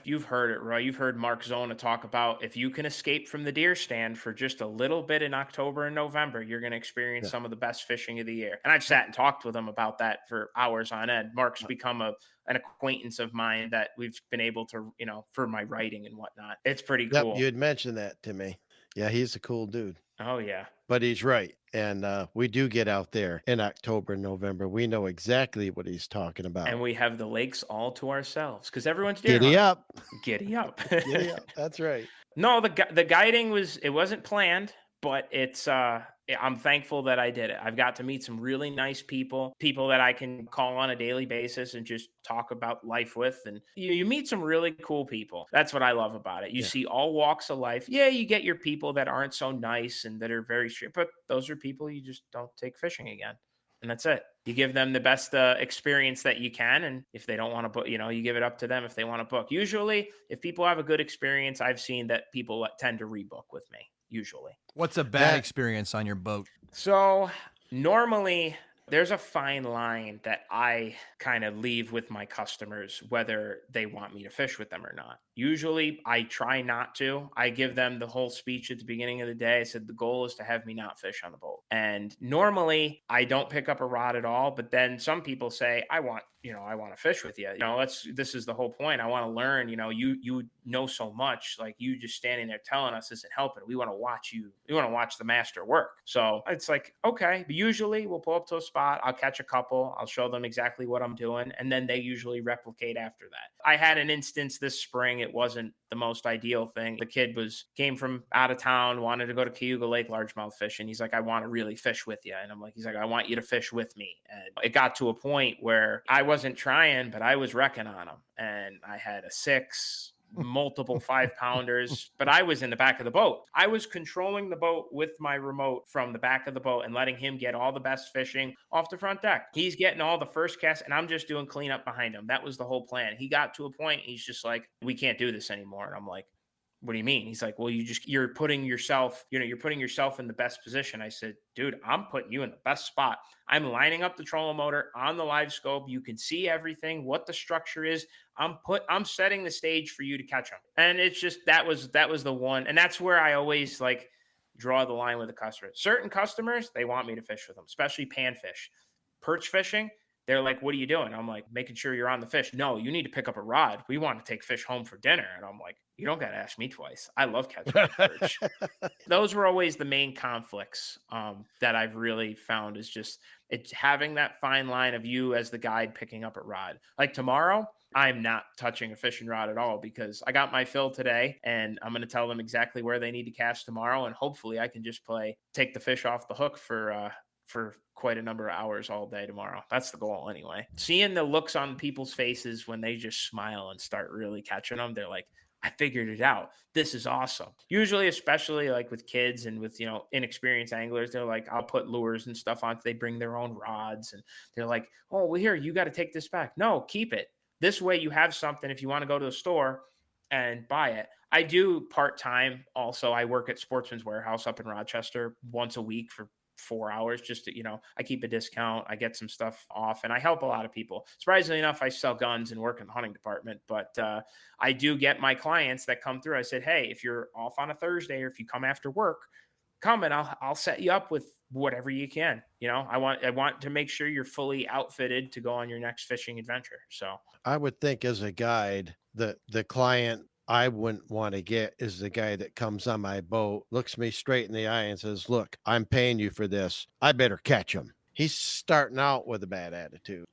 you've heard it, Roy. You've heard Mark Zona talk about if you can escape from the deer stand for just a little bit in October and November, you're going to experience some of the best fishing of the year. And I've sat and talked with him about that for hours on end. Mark's become an acquaintance of mine that we've been able to, for my writing and whatnot. It's pretty cool.
You had mentioned that to me. Yeah, he's a cool dude.
Oh, yeah.
But he's right. And we do get out there in October and November. We know exactly what he's talking about.
And we have the lakes all to ourselves because everyone's
Giddy up.
Giddy up.
Giddy up. That's right.
No, the guiding wasn't planned, but it's I'm thankful that I did it. I've got to meet some really nice people that I can call on a daily basis and just talk about life with. And you meet some really cool people. That's what I love about it. You see all walks of life. Yeah, you get your people that aren't so nice and that are very strict, but those are people you just don't take fishing again. And that's it. You give them the best experience that you can. And if they don't want to book, you give it up to them if they want to book. Usually, if people have a good experience, I've seen that people tend to rebook with me. Usually.
What's a bad experience on your boat?
So normally there's a fine line that I kind of leave with my customers, whether they want me to fish with them or not. Usually I try not to. I give them the whole speech at the beginning of the day. I said, the goal is to have me not fish on the boat. And normally I don't pick up a rod at all. But then some people say, I want to fish with you. This is the whole point. I want to learn, you know so much, like you just standing there telling us isn't helping. We want to watch you. We want to watch the master work. So it's like, okay, but usually we'll pull up to a spot. I'll catch a couple. I'll show them exactly what I'm doing. And then they usually replicate after that. I had an instance this spring. It wasn't the most ideal thing. The kid came from out of town, wanted to go to Cayuga Lake largemouth fishing. He's like, I want to really fish with you. And I'm like, I want you to fish with me. And it got to a point where I wasn't trying, but I was wrecking on him. And I had a 6, multiple 5-pounders, but I was in the back of the boat. I was controlling the boat with my remote from the back of the boat and letting him get all the best fishing off the front deck. He's getting all the first casts and I'm just doing cleanup behind him. That was the whole plan. He got to a point, he's just like, we can't do this anymore. And I'm like, what do you mean? He's like, well, you're putting yourself in the best position. I said, dude, I'm putting you in the best spot. I'm lining up the trolling motor on the live scope. You can see everything, what the structure is. I'm setting the stage for you to catch them. And it's just, that was the one. And that's where I always like draw the line with the customer. Certain customers, they want me to fish with them, especially panfish. Perch fishing, they're like, what are you doing? I'm like, making sure you're on the fish. No, you need to pick up a rod. We want to take fish home for dinner. And I'm like, you don't got to ask me twice. I love catching perch. Those were always the main conflicts that I've really found is just it's having that fine line of you as the guide picking up a rod. Like tomorrow, I'm not touching a fishing rod at all because I got my fill today and I'm going to tell them exactly where they need to cast tomorrow. And hopefully I can just take the fish off the hook for quite a number of hours all day tomorrow. That's the goal anyway. Seeing the looks on people's faces when they just smile and start really catching them, they're like, I figured it out. This is awesome. Usually, especially like with kids and with, inexperienced anglers, they're like, I'll put lures and stuff on. They bring their own rods and they're like, oh, well, here, you got to take this back. No, keep it. This way you have something if you want to go to the store and buy it. I do part-time. Also, I work at Sportsman's Warehouse up in Rochester once a week for 4 hours just to, I keep a discount. I get some stuff off and I help a lot of people. Surprisingly enough, I sell guns and work in the hunting department, but I do get my clients that come through. I said, hey, if you're off on a Thursday or if you come after work, come and I'll set you up with whatever you can. I want to make sure you're fully outfitted to go on your next fishing adventure. So
I would think as a guide, the client I wouldn't want to get is the guy that comes on my boat, looks me straight in the eye and says, look, I'm paying you for this. I better catch him. He's starting out with a bad attitude.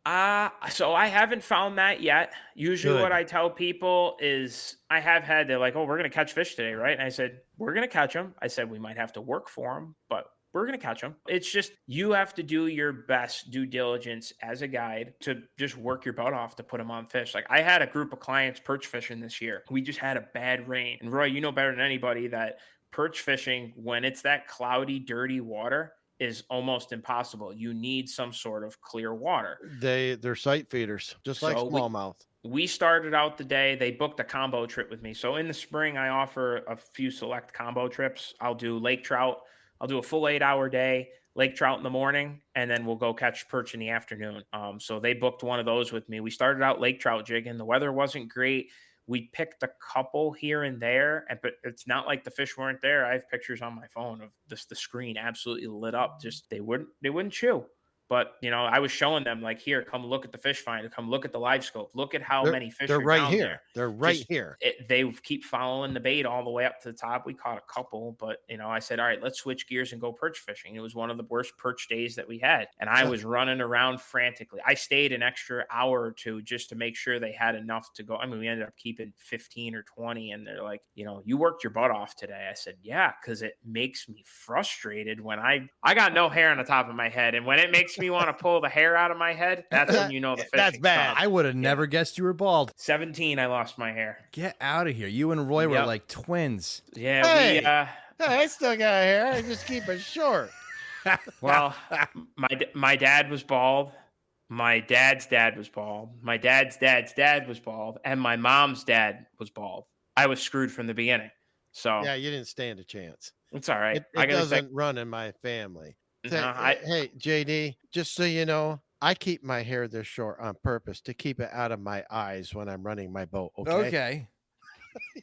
So I haven't found that yet. Usually
Good.
what I tell people is they're like, oh, we're going to catch fish today, right? And I said, we're going to catch them. I said, we might have to work for them, but we're going to catch them. It's just, you have to do your best due diligence as a guide to just work your butt off to put them on fish. Like, I had a group of clients perch fishing this year. We just had a bad rain. And Roy, you know better than anybody that perch fishing, when it's that cloudy, dirty water, is almost impossible. You need some sort of clear water.
They're sight feeders, just like smallmouth.
We started out the day, they booked a combo trip with me. So in the spring, I offer a few select combo trips. I'll do lake trout. I'll do a full 8-hour day, lake trout in the morning, and then we'll go catch perch in the afternoon. So they booked one of those with me. We started out lake trout jigging. The weather wasn't great. We picked a couple here and there, but it's not like the fish weren't there. I have pictures on my phone of the screen absolutely lit up. Just they wouldn't chew. But, I was showing them, like, here, come look at the fish finder, come look at the live scope, look at how many fish are
right
down
here.
there.
They're right here.
They keep following the bait all the way up to the top. We caught a couple, but, I said, all right, let's switch gears and go perch fishing. It was one of the worst perch days that we had. And I was running around frantically. I stayed an extra hour or two just to make sure they had enough to go. I mean, we ended up keeping 15 or 20, and they're like, you worked your butt off today. I said, yeah, because it makes me frustrated when I got no hair on the top of my head. And when it makes me want to pull the hair out of my head, that's when you know the fishing.
That's bad.
I would have never guessed you were bald.
17, I lost my hair.
Get out of here. You and Roy were like twins.
Yeah,
hey, I still got hair. I just keep it short.
Well, my dad was bald. My dad's dad was bald. My dad's dad's dad was bald. And my mom's dad was bald. I was screwed from the beginning. So
yeah, you didn't stand a chance.
It's all right.
It doesn't run in my family.
No,
hey, JD, just so you know, I keep my hair this short on purpose to keep it out of my eyes when I'm running my boat. Okay.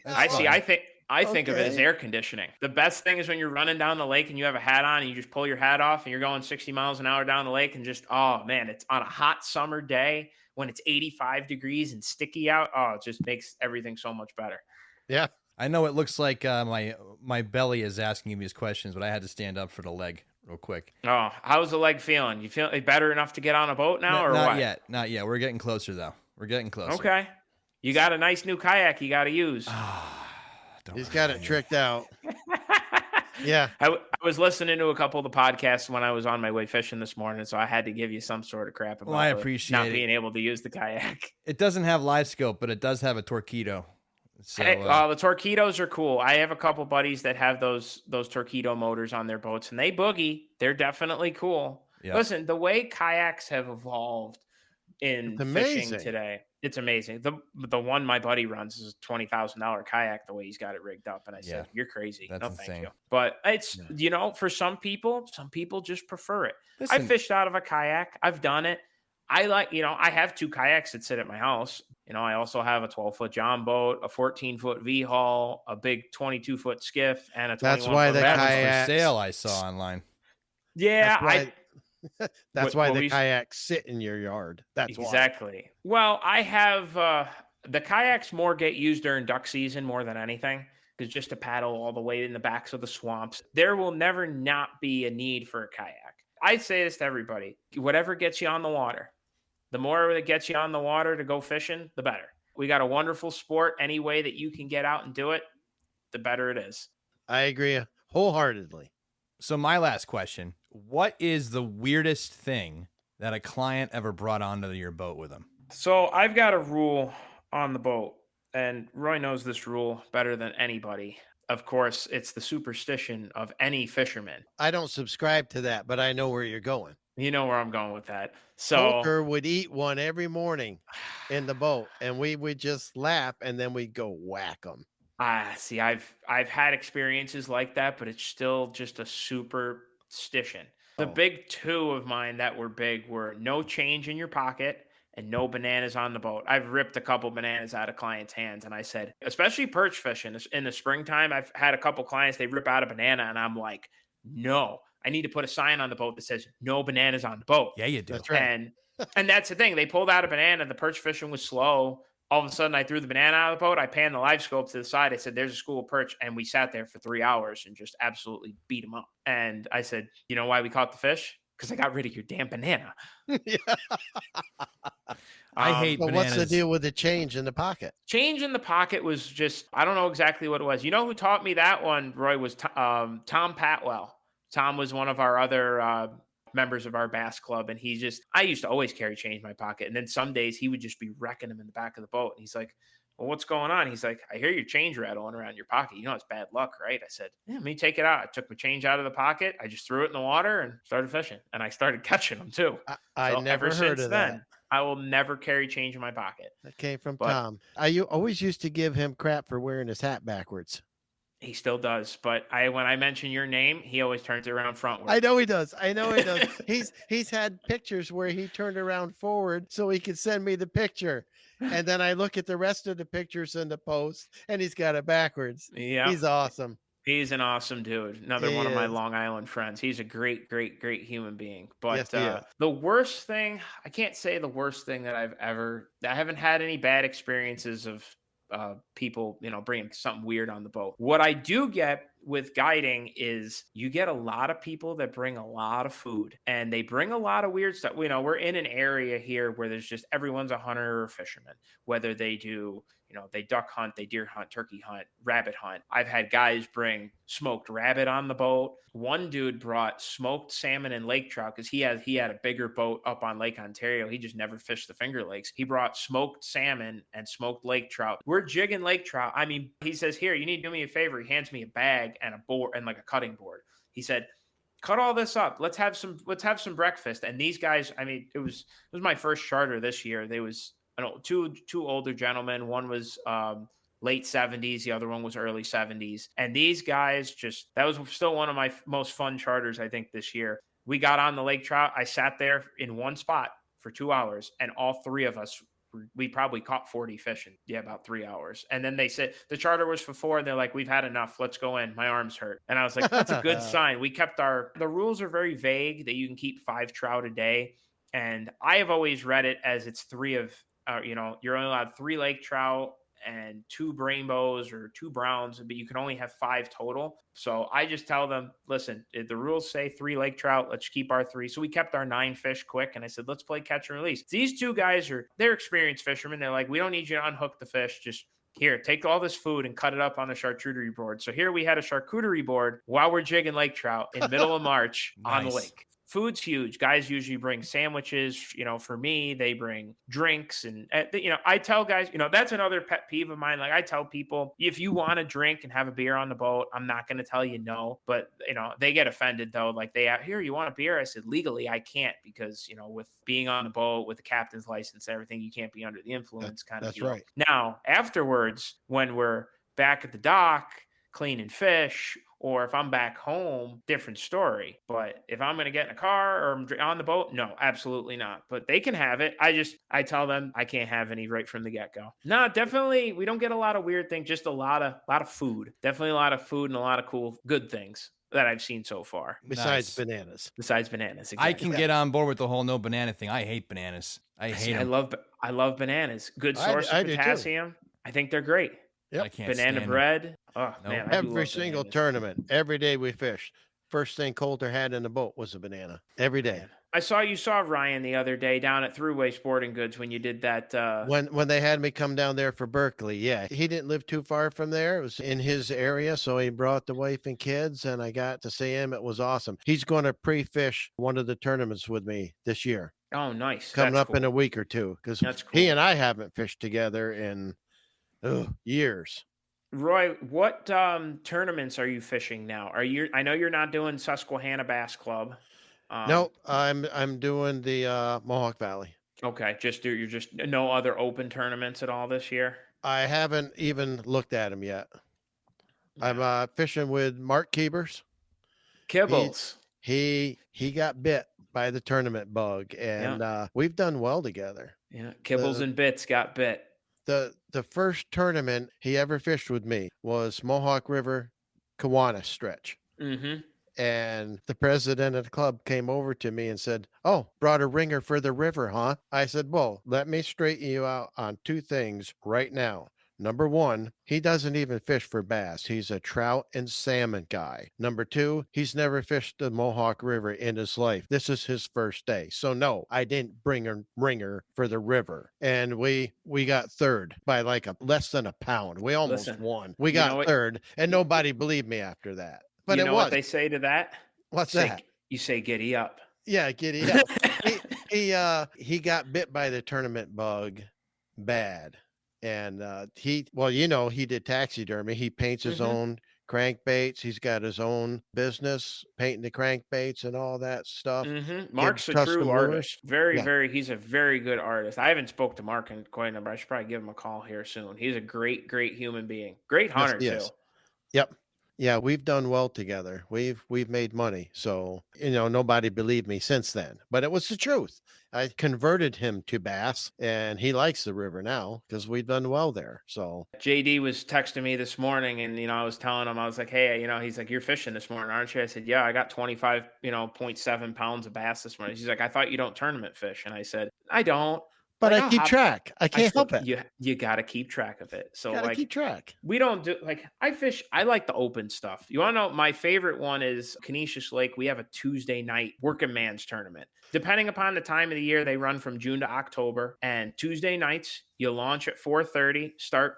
I see. I think of it as air conditioning. The best thing is when you're running down the lake and you have a hat on and you just pull your hat off and you're going 60 miles an hour down the lake and just, oh man, it's on a hot summer day when it's 85 degrees and sticky out. Oh, it just makes everything so much better.
Yeah.
I know it looks like my belly is asking me these questions, but I had to stand up for the leg real quick.
Oh, how's the leg feeling? You feel better enough to get on a boat now, or
not
what?
Not yet. We're getting closer though. We're getting closer.
Okay. You got a nice new kayak you got to use.
He's got it tricked out. Yeah.
I was listening to a couple of the podcasts when I was on my way fishing this morning, so I had to give you some sort of crap about
I appreciate
not being able to use the kayak.
It doesn't have live scope, but it does have a torpedo. So,
the torpedoes are cool. I have a couple buddies that have those torpedo motors on their boats, and they boogie. They're definitely cool. Yep. Listen, the way kayaks have evolved in fishing today, it's amazing. The one my buddy runs is a $20,000 kayak. The way he's got it rigged up, and I said, "You're crazy.
That's insane.
Thank you." But it's for some people just prefer it.
Listen,
I fished out of a kayak. I've done it. I like, I have 2 kayaks that sit at my house. I also have a 12-foot John boat, a 14-foot V-hull, a big 22-foot skiff, and a 21-foot.
That's why the kayak
for sale I saw online.
Yeah,
that's why the kayaks sit in your yard. That's
exactly. Well, I have the kayaks more get used during duck season more than anything, because just to paddle all the way in the backs of the swamps. There will never not be a need for a kayak. I say this to everybody: whatever gets you on the water. The more that gets you on the water to go fishing, the better. We got a wonderful sport. Any way that you can get out and do it, the better it is.
I agree wholeheartedly.
So my last question, what is the weirdest thing that a client ever brought onto your boat with them?
So I've got a rule on the boat, and Roy knows this rule better than anybody. Of course, it's the superstition of any fisherman.
I don't subscribe to that, but I know where you're going.
You know where I'm going with that. So
Poker would eat one every morning in the boat, and we would just laugh, and then we'd go whack them.
See, I've had experiences like that, but it's still just a superstition. The big 2 of mine that were big were no change in your pocket and no bananas on the boat. I've ripped a couple bananas out of clients' hands, and I said, especially perch fishing in the springtime, I've had a couple clients, they rip out a banana, and I'm like, no, I need to put a sign on the boat that says no bananas on the boat.
Yeah, you do.
That's right.
And that's the thing. They pulled out a banana. The perch fishing was slow. All of a sudden, I threw the banana out of the boat. I panned the live scope to the side. I said, there's a school of perch. And we sat there for 3 hours and just absolutely beat them up. And I said, you know why we caught the fish? Because I got rid of your damn banana.
Yeah.
I hate
But
bananas.
what's the deal with the change in the pocket?
Change in the pocket was just, I don't know exactly what it was. You know who taught me that one, Roy, was Tom Patwell. Tom was one of our other members of our bass club. And I used to always carry change in my pocket. And then some days he would just be wrecking them in the back of the boat. And he's like, well, what's going on? He's like, I hear your change rattling around your pocket. You know, it's bad luck, right? I said, yeah, let me take it out. I took my change out of the pocket. I just threw it in the water and started fishing. And I started catching them too.
I never heard of that.
I will never carry change in my pocket.
That came from Tom. I always used to give him crap for wearing his hat backwards.
He still does, but when I mention your name, he always turns it around frontward.
I know he does. He's had pictures where he turned around forward so he could send me the picture. And then I look at the rest of the pictures in the post and he's got it backwards.
Yeah.
He's awesome.
He's an awesome dude. Another one of my Long Island friends. He's a great, great, great human being. But the worst thing, I can't say the worst thing that I haven't had any bad experiences of people, bringing something weird on the boat. What I do get with guiding is you get a lot of people that bring a lot of food and they bring a lot of weird stuff. We're in an area here where there's just everyone's a hunter or a fisherman, whether they do, they duck hunt, they deer hunt, turkey hunt, rabbit hunt. I've had guys bring smoked rabbit on the boat. One dude brought smoked salmon and lake trout because he had a bigger boat up on Lake Ontario. He just never fished the Finger Lakes. He brought smoked salmon and smoked lake trout. We're jigging lake trout. I mean, he says, here, you need to do me a favor. He hands me a bag and a board and like a cutting board. He said, cut all this up. Let's have some breakfast. And these guys, I mean, it was my first charter this year. They was two older gentlemen. One was late 70s. The other one was early 70s. And these guys that was still one of my most fun charters, I think, this year. We got on the lake trout. I sat there in one spot for 2 hours and all three of us, we probably caught 40 fish in about 3 hours. And then they said the charter was for 4. And they're like, we've had enough. Let's go in. My arms hurt. And I was like, that's a good sign. We kept the rules are very vague that you can keep 5 trout a day. And I have always read it as it's you're only allowed 3 lake trout and 2 rainbows or 2 browns, but you can only have 5 total. So I just tell them, listen, the rules say 3 lake trout. Let's keep our 3. So we kept our 9 fish quick. And I said, let's play catch and release. These 2 guys they're experienced fishermen. They're like, we don't need you to unhook the fish. Just here, take all this food and cut it up on the charcuterie board. So here we had a charcuterie board while we're jigging lake trout in middle of March on the lake. Food's huge. Guys usually bring sandwiches. For me, they bring drinks. And, I tell guys, that's another pet peeve of mine. Like I tell people, if you want to drink and have a beer on the boat, I'm not going to tell you no. But, they get offended though. Like here, you want a beer? I said, legally, I can't because, with being on the boat with the captain's license and everything, you can't be under the influence kind of deal. Right. Now, afterwards, when we're back at the dock, cleaning fish, or if I'm back home, different story. But if I'm going to get in a car or I'm on the boat, no, absolutely not. But they can have it. I tell them I can't have any right from the get-go. No, definitely. We don't get a lot of weird things, just a lot of food. Definitely a lot of food and a lot of cool, good things that I've seen so far.
Besides bananas.
Exactly.
I can get on board with the whole no banana thing. I hate bananas. I hate them.
I love bananas. Good source of potassium. I think they're great.
Yep.
I can't
banana
stand
bread. Oh man,
every single tournament, every day we fished. First thing Coulter had in the boat was a banana. Every day.
Man. You saw Ryan the other day down at Thruway Sporting Goods when you did that.
When they had me come down there for Berkeley, yeah, he didn't live too far from there. It was in his area, so he brought the wife and kids, and I got to see him. It was awesome. He's going to pre-fish one of the tournaments with me this year.
Oh, nice!
Coming up in a week or two, because he and I haven't fished together in years.
Roy, what tournaments are you fishing now? I know you're not doing Susquehanna Bass Club.
No, I'm doing the Mohawk Valley.
Okay, you're just no other open tournaments at all this year?
I haven't even looked at them yet. I'm fishing with Mark Keebers.
Kibbles.
He got bit by the tournament bug, and we've done well together.
Yeah, Kibbles and Bits got bit.
The first tournament he ever fished with me was Mohawk River Kiwanis stretch.
Mm-hmm.
And the president of the club came over to me and said, "Oh, brought a ringer for the river, huh?" I said, "Well, let me straighten you out on two things right now. Number one, he doesn't even fish for bass. He's a trout and salmon guy. Number two, he's never fished the Mohawk River in his life. This is his first day. So no, I didn't bring a ringer for the river." And we got third by like less than a pound. We almost
Listen,
won. We
you know
got
what?
third, and nobody believed me after that. But
You
it
know what
was.
they say to that?
What's
Say,
that?
you say giddy up.
Yeah, giddy up. He got bit by the tournament bug bad. And he did taxidermy. He paints his
Mhm.
own crankbaits. He's got his own business painting the crankbaits and all that stuff. Gives
Mark's a true
custom lures.
artist. Very,
Yeah.
very. He's a very good artist. I haven't spoke to Mark in quite a number. I should probably give him a call here soon. He's a great, great human being. Great
Yes,
hunter
he
too.
is. Yep. Yeah, we've done well together. We've made money. So, nobody believed me since then, but it was the truth. I converted him to bass, and he likes the river now because we've done well there. So,
JD was texting me this morning, and I was telling him, I was like, "Hey, he's like, you're fishing this morning, aren't you?" I said, "Yeah, I got 25, 0.7 pounds of bass this morning." He's like, "I thought you don't tournament fish," and I said, "I don't."
but
Like,
I
I'll
keep
hop.
track. I
I
can't
still,
help it.
you got to keep track of it. So
Got to
like,
keep track.
we don't do like I fish. I like the open stuff. You want to know my favorite one is Canisius Lake. We have a Tuesday night working man's tournament. Depending upon the time of the year, they run from June to October. And Tuesday nights, you launch at 4:30.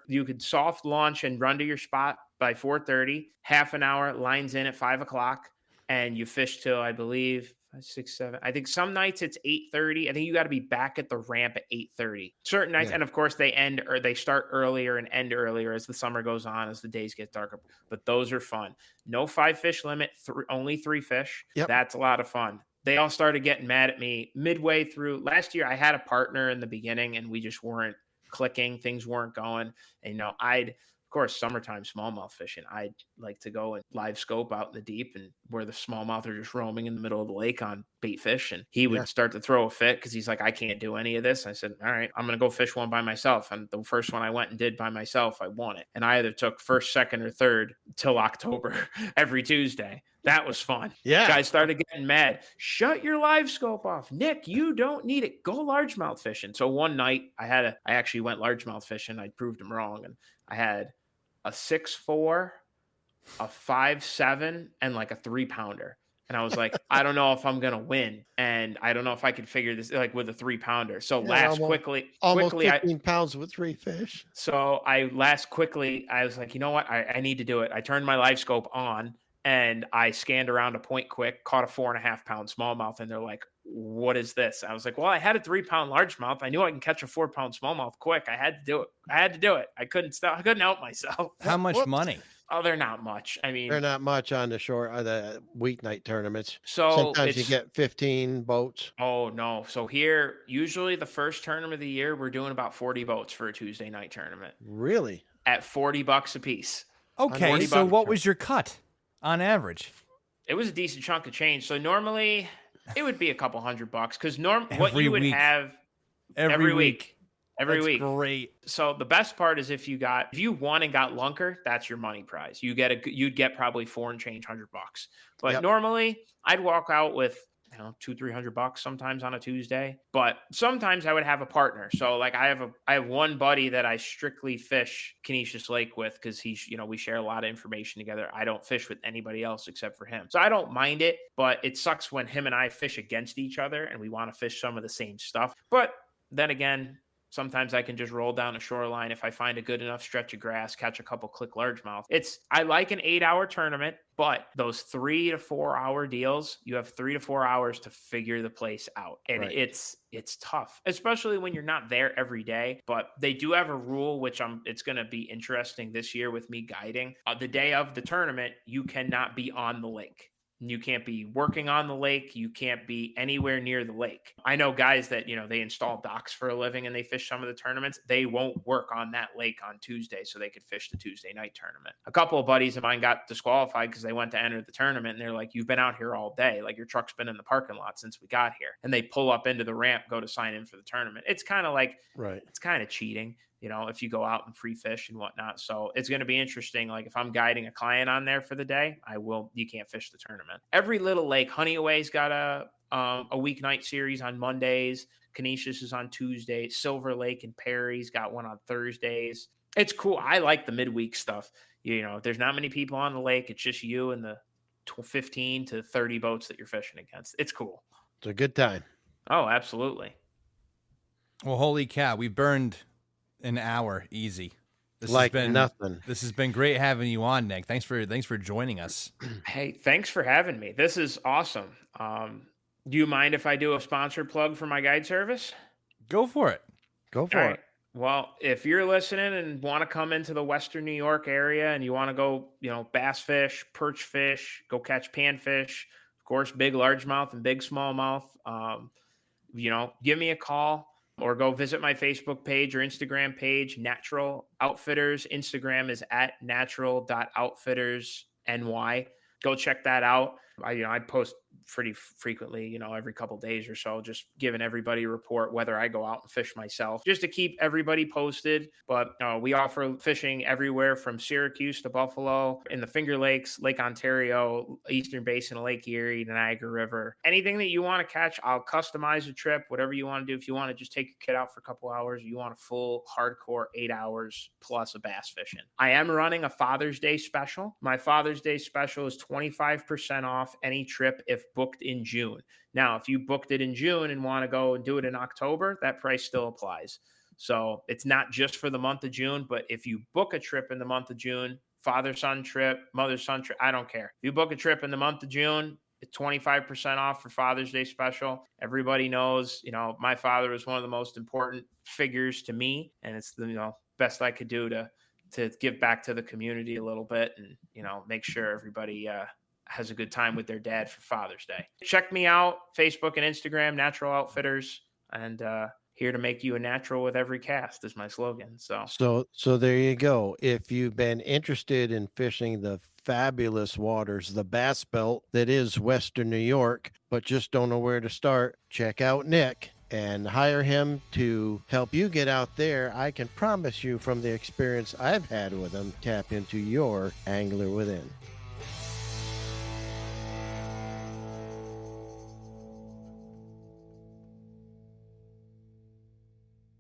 You could soft launch and run to your spot by 4:30. Half an hour, lines in at 5 o'clock, and you fish till I believe 5, 6, 7. I think some nights it's 8:30. I think you got to be back at the ramp at 8:30. Certain nights,
Yeah.
and of course they start earlier and end earlier as the summer goes on, as the days get darker. But those are fun. No 5 fish limit, only 3 fish.
Yep.
That's a lot of fun. They all started getting mad at me midway through last year. I had a partner in the beginning, and we just weren't clicking. Things weren't going. And of course, summertime smallmouth fishing, I'd like to go and live scope out in the deep and where the smallmouth are just roaming in the middle of the lake on bait fish. And he would start to throw a fit because he's like, "I can't do any of this." I said, "All right, I'm going to go fish one by myself." And the first one I went and did by myself, I won it. And I either took first, second, or third till October every Tuesday. That was fun.
Yeah.
Guys started getting mad. "Shut your live scope off, Nick. You don't need it. Go largemouth fishing." So one night I actually went largemouth fishing. I proved him wrong. And I had a 6'4", a 5'7", and like a 3-pounder. And I was like, I don't know if I'm going to win. And I don't know if I could figure this like with a 3-pounder. So
almost
quickly,
15 pounds with 3 fish.
So I was like, you know what? I need to do it. I turned my live scope on and I scanned around a point quick, caught a 4.5-pound smallmouth. And they're like, "What is this?" I was like, "Well, I had a 3-pound largemouth. I knew I can catch a 4-pound smallmouth quick. I had to do it. I couldn't stop. I couldn't help myself."
How much money?
Oh, they're not much. I mean,
They're not much on the shore or the weeknight tournaments.
so
Sometimes you get 15 boats.
Oh no. So here, usually the first tournament of the year, we're doing about 40 boats for a Tuesday night tournament
Really?
at $40 a piece.
Okay,
$40
so what was your cut on average?
It was a decent chunk of change. So normally it would be a couple $100 because what
Every
you would
week.
have
Every week.
every
That's
week.
Great.
So the best part is if you won and got lunker, that's your money prize. You'd get probably $4 and change $100. But normally I'd walk out with $200-$300 sometimes on a Tuesday. But sometimes I would have a partner. So like I have one buddy that I strictly fish Canisius Lake with because we share a lot of information together. I don't fish with anybody else except for him. So I don't mind it, but it sucks when him and I fish against each other and we want to fish some of the same stuff. But then again, sometimes I can just roll down a shoreline if I find a good enough stretch of grass, catch a couple click largemouth. I like an 8-hour tournament, but those 3 to 4 hour deals, you have 3 to 4 hours to figure the place out. And it's tough, especially when you're not there every day. But they do have a rule, which it's going to be interesting this year with me guiding. The day of the tournament, you cannot be on the lake. You can't be working on the lake. You can't be anywhere near the lake. I know guys that, they install docks for a living and they fish some of the tournaments. They won't work on that lake on Tuesday so they could fish the Tuesday night tournament. A couple of buddies of mine got disqualified because they went to enter the tournament and they're like, "You've been out here all day. Like your truck's been in the parking lot since we got here." And they pull up into the ramp, go to sign in for the tournament. It's kind of like, it's kind of cheating. if you go out and free fish and whatnot. So it's going to be interesting. Like if I'm guiding a client on there for the day, you can't fish the tournament. Every little lake, Honeyaway's got a weeknight series on Mondays. Canisius is on Tuesdays. Silver Lake and Perry's got one on Thursdays. It's cool. I like the midweek stuff. There's not many people on the lake. It's just you and the 15 to 30 boats that you're fishing against. It's cool.
It's a good time.
Oh, absolutely.
Well, holy cow, we burned an hour easy. This
like
has been
nothing.
This has been great having you on, Nick. Thanks for joining us.
Hey, thanks for having me. This is awesome. Do you mind if I do a sponsored plug for my guide service?
Go for it.
Go for it.
Well, if you're listening and want to come into the Western New York area and you want to go, bass fish, perch fish, go catch panfish, of course, big largemouth and big smallmouth, give me a call or go visit my Facebook page or Instagram page, Natural Outfitters. Instagram is at natural.outfittersny. Go check that out. I post pretty frequently, every couple days or so, just giving everybody a report whether I go out and fish myself, just to keep everybody posted. But we offer fishing everywhere from Syracuse to Buffalo, in the Finger Lakes, Lake Ontario, Eastern Basin of Lake Erie, the Niagara River. Anything that you want to catch, I'll customize a trip, whatever you want to do. If you want to just take your kid out for a couple hours, you want a full hardcore 8 hours plus a bass fishing. I am running a Father's Day special. My Father's Day special is 25% off any trip if booked in June. Now, if you booked it in June and want to go and do it in October, that price still applies. So it's not just for the month of June, but if you book a trip in the month of June, father-son trip, mother-son trip, I don't care. If you book a trip in the month of June, it's 25% off for Father's Day special. Everybody knows, my father was one of the most important figures to me, and it's the best I could do to give back to the community a little bit and, make sure everybody has a good time with their dad for Father's Day. Check me out, Facebook and Instagram, Natural Outfitters, and here to make you a natural with every cast is my slogan.
So there you go. If you've been interested in fishing the fabulous waters, the Bass Belt that is Western New York, but just don't know where to start, check out Nick and hire him to help you get out there. I can promise you from the experience I've had with him, tap into your angler within.